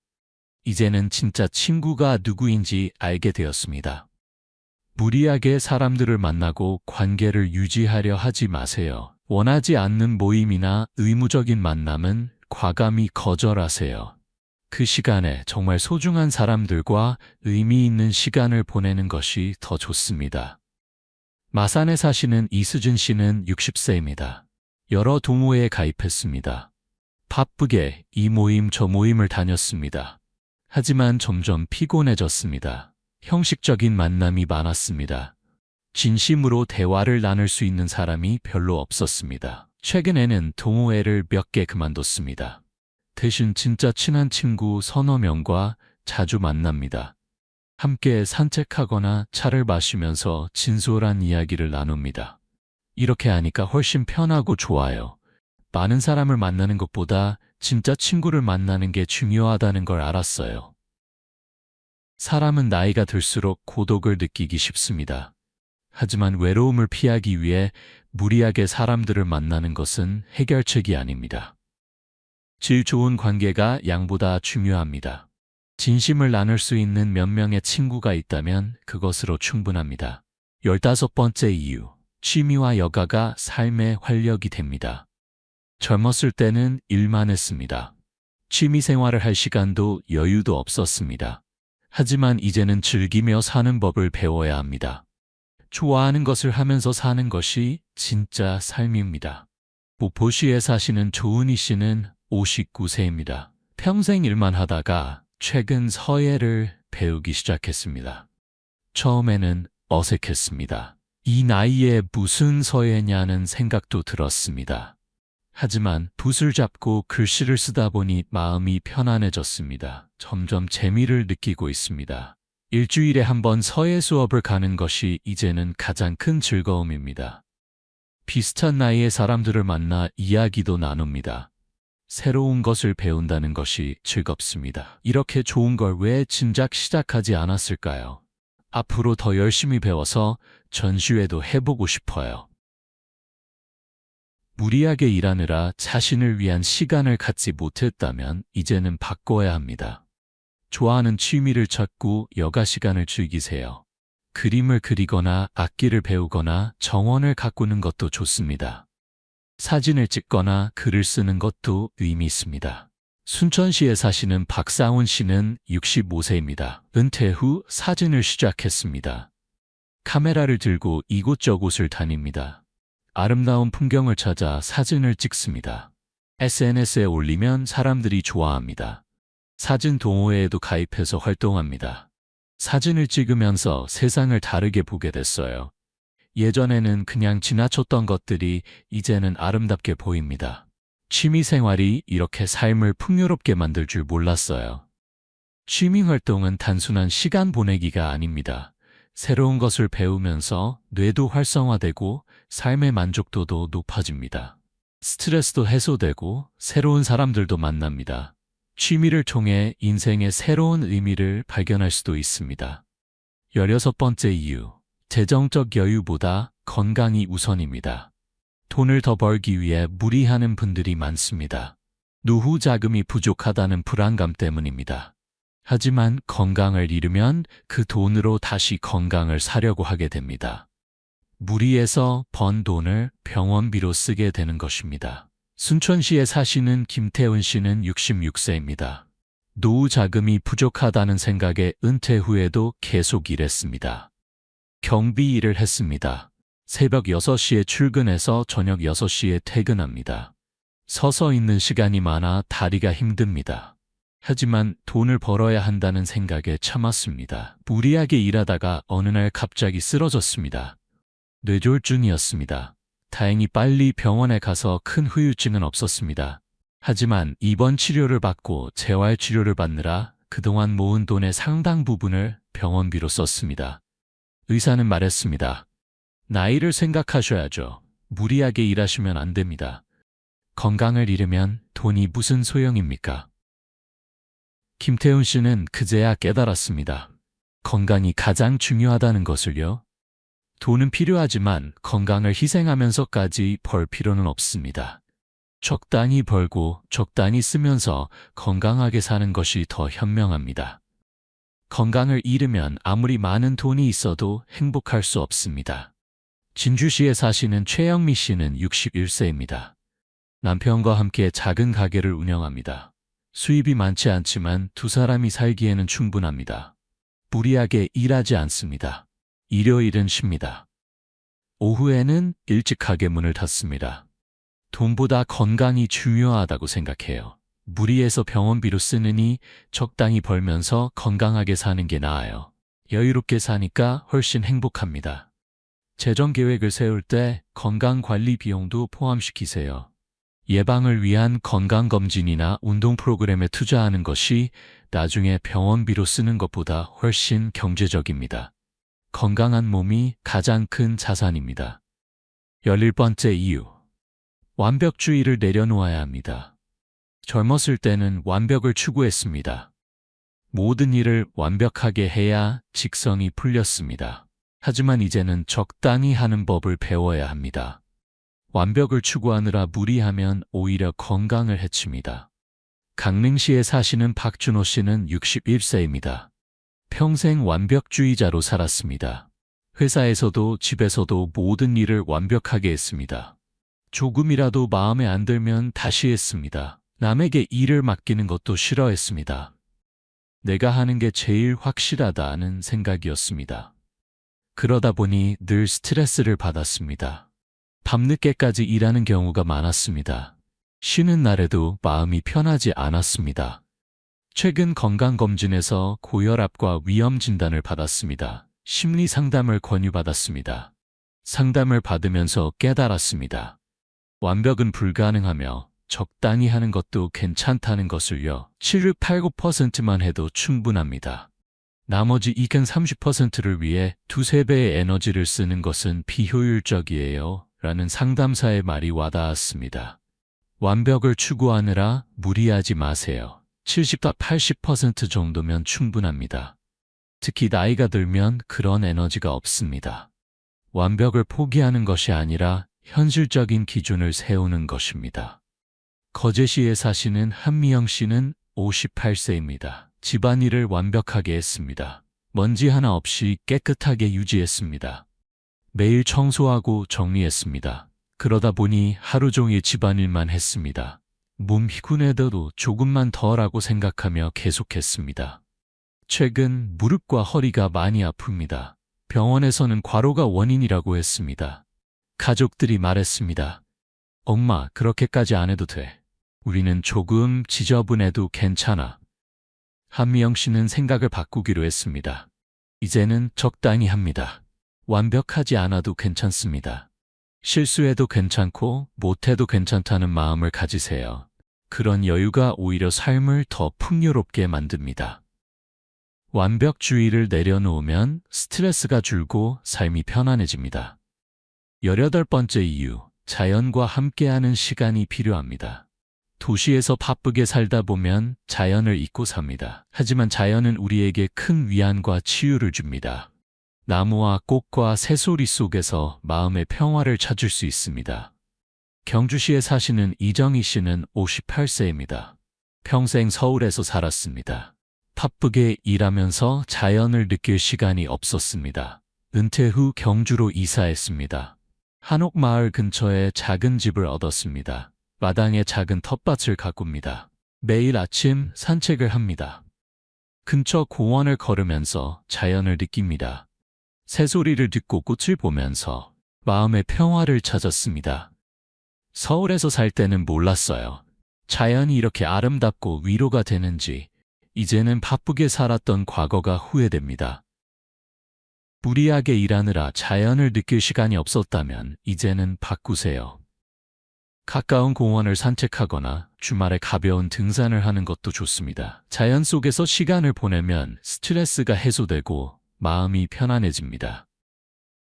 이제는 진짜 친구가 누구인지 알게 되었습니다. 무리하게 사람들을 만나고 관계를 유지하려 하지 마세요. 원하지 않는 모임이나 의무적인 만남은 과감히 거절하세요. 그 시간에 정말 소중한 사람들과 의미 있는 시간을 보내는 것이 더 좋습니다. 마산에 사시는 이수진 씨는 60세입니다. 여러 동호회에 가입했습니다. 바쁘게 이 모임 저 모임을 다녔습니다. 하지만 점점 피곤해졌습니다. 형식적인 만남이 많았습니다. 진심으로 대화를 나눌 수 있는 사람이 별로 없었습니다. 최근에는 동호회를 몇 개 그만뒀습니다. 대신 진짜 친한 친구 서너 명과 자주 만납니다. 함께 산책하거나 차를 마시면서 진솔한 이야기를 나눕니다. 이렇게 하니까 훨씬 편하고 좋아요. 많은 사람을 만나는 것보다 진짜 친구를 만나는 게 중요하다는 걸 알았어요. 사람은 나이가 들수록 고독을 느끼기 쉽습니다. 하지만 외로움을 피하기 위해 무리하게 사람들을 만나는 것은 해결책이 아닙니다. 질 좋은 관계가 양보다 중요합니다. 진심을 나눌 수 있는 몇 명의 친구가 있다면 그것으로 충분합니다. 15번째 이유, 취미와 여가가 삶의 활력이 됩니다. 젊었을 때는 일만 했습니다. 취미 생활을 할 시간도 여유도 없었습니다. 하지만 이제는 즐기며 사는 법을 배워야 합니다. 좋아하는 것을 하면서 사는 것이 진짜 삶입니다. 보시에 사시는 조은희 씨는 59세입니다. 평생 일만 하다가 최근 서예를 배우기 시작했습니다. 처음에는 어색했습니다. 이 나이에 무슨 서예냐는 생각도 들었습니다. 하지만 붓을 잡고 글씨를 쓰다 보니 마음이 편안해졌습니다. 점점 재미를 느끼고 있습니다. 일주일에 한 번 서예 수업을 가는 것이 이제는 가장 큰 즐거움입니다. 비슷한 나이의 사람들을 만나 이야기도 나눕니다. 새로운 것을 배운다는 것이 즐겁습니다. 이렇게 좋은 걸 왜 진작 시작하지 않았을까요? 앞으로 더 열심히 배워서 전시회도 해보고 싶어요. 무리하게 일하느라 자신을 위한 시간을 갖지 못했다면 이제는 바꿔야 합니다. 좋아하는 취미를 찾고 여가 시간을 즐기세요. 그림을 그리거나 악기를 배우거나 정원을 가꾸는 것도 좋습니다. 사진을 찍거나 글을 쓰는 것도 의미 있습니다. 순천시에 사시는 박상훈 씨는 65세입니다. 은퇴 후 사진을 시작했습니다. 카메라를 들고 이곳저곳을 다닙니다. 아름다운 풍경을 찾아 사진을 찍습니다. SNS에 올리면 사람들이 좋아합니다. 사진 동호회에도 가입해서 활동합니다. 사진을 찍으면서 세상을 다르게 보게 됐어요. 예전에는 그냥 지나쳤던 것들이 이제는 아름답게 보입니다. 취미 생활이 이렇게 삶을 풍요롭게 만들 줄 몰랐어요. 취미 활동은 단순한 시간 보내기가 아닙니다. 새로운 것을 배우면서 뇌도 활성화되고 삶의 만족도도 높아집니다. 스트레스도 해소되고 새로운 사람들도 만납니다. 취미를 통해 인생의 새로운 의미를 발견할 수도 있습니다. 16번째 이유, 재정적 여유보다 건강이 우선입니다. 돈을 더 벌기 위해 무리하는 분들이 많습니다. 노후 자금이 부족하다는 불안감 때문입니다. 하지만 건강을 잃으면 그 돈으로 다시 건강을 사려고 하게 됩니다. 무리해서 번 돈을 병원비로 쓰게 되는 것입니다. 순천시에 사시는 김태훈 씨는 66세입니다. 노후 자금이 부족하다는 생각에 은퇴 후에도 계속 일했습니다. 경비 일을 했습니다. 새벽 6시에 출근해서 저녁 6시에 퇴근합니다. 서서 있는 시간이 많아 다리가 힘듭니다. 하지만 돈을 벌어야 한다는 생각에 참았습니다. 무리하게 일하다가 어느 날 갑자기 쓰러졌습니다. 뇌졸중이었습니다. 다행히 빨리 병원에 가서 큰 후유증은 없었습니다. 하지만 입원 치료를 받고 재활 치료를 받느라 그동안 모은 돈의 상당 부분을 병원비로 썼습니다. 의사는 말했습니다. 나이를 생각하셔야죠. 무리하게 일하시면 안 됩니다. 건강을 잃으면 돈이 무슨 소용입니까? 김태훈 씨는 그제야 깨달았습니다. 건강이 가장 중요하다는 것을요. 돈은 필요하지만 건강을 희생하면서까지 벌 필요는 없습니다. 적당히 벌고 적당히 쓰면서 건강하게 사는 것이 더 현명합니다. 건강을 잃으면 아무리 많은 돈이 있어도 행복할 수 없습니다. 진주시에 사시는 최영미 씨는 61세입니다. 남편과 함께 작은 가게를 운영합니다. 수입이 많지 않지만 두 사람이 살기에는 충분합니다. 무리하게 일하지 않습니다. 일요일은 쉽니다. 오후에는 일찍 가게 문을 닫습니다. 돈보다 건강이 중요하다고 생각해요. 무리해서 병원비로 쓰느니 적당히 벌면서 건강하게 사는 게 나아요. 여유롭게 사니까 훨씬 행복합니다. 재정 계획을 세울 때 건강관리 비용도 포함시키세요. 예방을 위한 건강검진이나 운동 프로그램에 투자하는 것이 나중에 병원비로 쓰는 것보다 훨씬 경제적입니다. 건강한 몸이 가장 큰 자산입니다. 11번째 이유. 완벽주의를 내려놓아야 합니다. 젊었을 때는 완벽을 추구했습니다. 모든 일을 완벽하게 해야 직성이 풀렸습니다. 하지만 이제는 적당히 하는 법을 배워야 합니다. 완벽을 추구하느라 무리하면 오히려 건강을 해칩니다. 강릉시에 사시는 박준호 씨는 61세입니다. 평생 완벽주의자로 살았습니다. 회사에서도 집에서도 모든 일을 완벽하게 했습니다. 조금이라도 마음에 안 들면 다시 했습니다. 남에게 일을 맡기는 것도 싫어했습니다. 내가 하는 게 제일 확실하다는 생각이었습니다. 그러다 보니 늘 스트레스를 받았습니다. 밤늦게까지 일하는 경우가 많았습니다. 쉬는 날에도 마음이 편하지 않았습니다. 최근 건강검진에서 고혈압과 위험 진단을 받았습니다. 심리 상담을 권유받았습니다. 상담을 받으면서 깨달았습니다. 완벽은 불가능하며 적당히 하는 것도 괜찮다는 것을요. 7, 8, 9%만 해도 충분합니다. 나머지 이근 30%를 위해 두세 배의 에너지를 쓰는 것은 비효율적이에요. 라는 상담사의 말이 와닿았습니다. 완벽을 추구하느라 무리하지 마세요. 70다 80% 정도면 충분합니다. 특히 나이가 들면 그런 에너지가 없습니다. 완벽을 포기하는 것이 아니라 현실적인 기준을 세우는 것입니다. 거제시에 사시는 한미영 씨는 58세입니다. 집안일을 완벽하게 했습니다. 먼지 하나 없이 깨끗하게 유지했습니다. 매일 청소하고 정리했습니다. 그러다 보니 하루 종일 집안일만 했습니다. 몸 피곤해도 조금만 더 하라고 생각하며 계속했습니다. 최근 무릎과 허리가 많이 아픕니다. 병원에서는 과로가 원인이라고 했습니다. 가족들이 말했습니다. 엄마, 그렇게까지 안 해도 돼. 우리는 조금 지저분해도 괜찮아. 한미영 씨는 생각을 바꾸기로 했습니다. 이제는 적당히 합니다. 완벽하지 않아도 괜찮습니다. 실수해도 괜찮고 못해도 괜찮다는 마음을 가지세요. 그런 여유가 오히려 삶을 더 풍요롭게 만듭니다. 완벽주의를 내려놓으면 스트레스가 줄고 삶이 편안해집니다. 18번째 이유, 자연과 함께하는 시간이 필요합니다. 도시에서 바쁘게 살다 보면 자연을 잊고 삽니다. 하지만 자연은 우리에게 큰 위안과 치유를 줍니다. 나무와 꽃과 새소리 속에서 마음의 평화를 찾을 수 있습니다. 경주시에 사시는 이정희 씨는 58세입니다. 평생 서울에서 살았습니다. 바쁘게 일하면서 자연을 느낄 시간이 없었습니다. 은퇴 후 경주로 이사했습니다. 한옥마을 근처에 작은 집을 얻었습니다. 마당에 작은 텃밭을 가꿉니다. 매일 아침 산책을 합니다. 근처 공원을 걸으면서 자연을 느낍니다. 새소리를 듣고 꽃을 보면서 마음의 평화를 찾았습니다. 서울에서 살 때는 몰랐어요. 자연이 이렇게 아름답고 위로가 되는지. 이제는 바쁘게 살았던 과거가 후회됩니다. 무리하게 일하느라 자연을 느낄 시간이 없었다면 이제는 바꾸세요. 가까운 공원을 산책하거나 주말에 가벼운 등산을 하는 것도 좋습니다. 자연 속에서 시간을 보내면 스트레스가 해소되고 마음이 편안해집니다.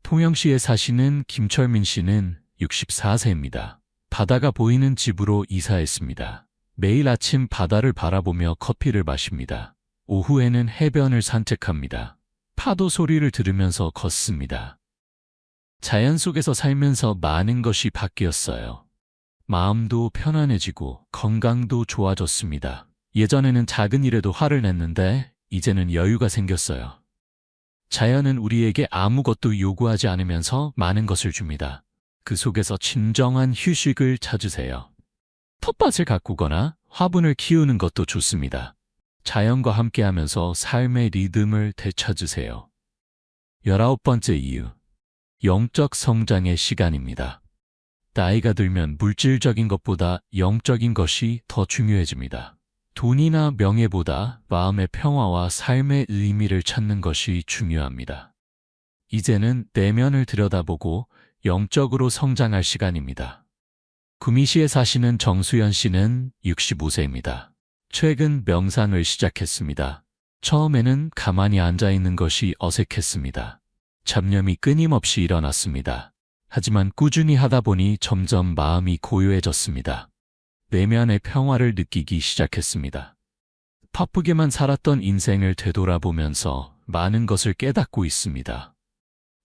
통영시에 사시는 김철민 씨는 64세입니다. 바다가 보이는 집으로 이사했습니다. 매일 아침 바다를 바라보며 커피를 마십니다. 오후에는 해변을 산책합니다. 파도 소리를 들으면서 걷습니다. 자연 속에서 살면서 많은 것이 바뀌었어요. 마음도 편안해지고 건강도 좋아졌습니다. 예전에는 작은 일에도 화를 냈는데 이제는 여유가 생겼어요. 자연은 우리에게 아무것도 요구하지 않으면서 많은 것을 줍니다. 그 속에서 진정한 휴식을 찾으세요. 텃밭을 가꾸거나 화분을 키우는 것도 좋습니다. 자연과 함께하면서 삶의 리듬을 되찾으세요. 19번째 이유, 영적 성장의 시간입니다. 나이가 들면 물질적인 것보다 영적인 것이 더 중요해집니다. 돈이나 명예보다 마음의 평화와 삶의 의미를 찾는 것이 중요합니다. 이제는 내면을 들여다보고 영적으로 성장할 시간입니다. 구미시에 사시는 정수연 씨는 65세입니다. 최근 명상을 시작했습니다. 처음에는 가만히 앉아 있는 것이 어색했습니다. 잡념이 끊임없이 일어났습니다. 하지만 꾸준히 하다 보니 점점 마음이 고요해졌습니다. 내면의 평화를 느끼기 시작했습니다. 바쁘게만 살았던 인생을 되돌아보면서 많은 것을 깨닫고 있습니다.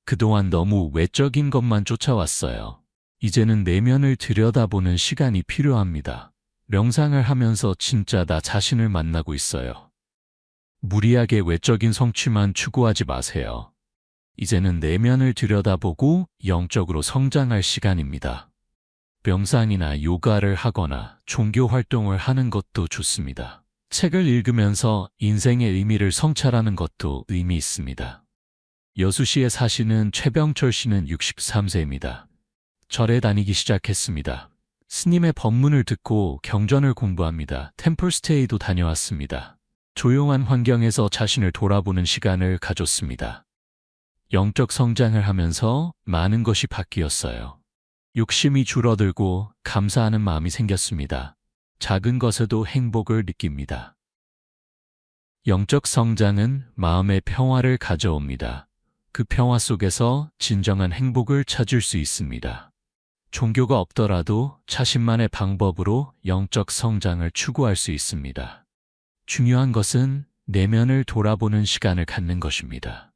그동안 너무 외적인 것만 쫓아왔어요. 이제는 내면을 들여다보는 시간이 필요합니다. 명상을 하면서 진짜 나 자신을 만나고 있어요. 무리하게 외적인 성취만 추구하지 마세요. 이제는 내면을 들여다보고 영적으로 성장할 시간입니다. 명상이나 요가를 하거나 종교 활동을 하는 것도 좋습니다. 책을 읽으면서 인생의 의미를 성찰하는 것도 의미 있습니다. 여수시에 사시는 최병철 씨는 63세입니다. 절에 다니기 시작했습니다. 스님의 법문을 듣고 경전을 공부합니다. 템플스테이도 다녀왔습니다. 조용한 환경에서 자신을 돌아보는 시간을 가졌습니다. 영적 성장을 하면서 많은 것이 바뀌었어요. 욕심이 줄어들고 감사하는 마음이 생겼습니다. 작은 것에도 행복을 느낍니다. 영적 성장은 마음의 평화를 가져옵니다. 그 평화 속에서 진정한 행복을 찾을 수 있습니다. 종교가 없더라도 자신만의 방법으로 영적 성장을 추구할 수 있습니다. 중요한 것은 내면을 돌아보는 시간을 갖는 것입니다.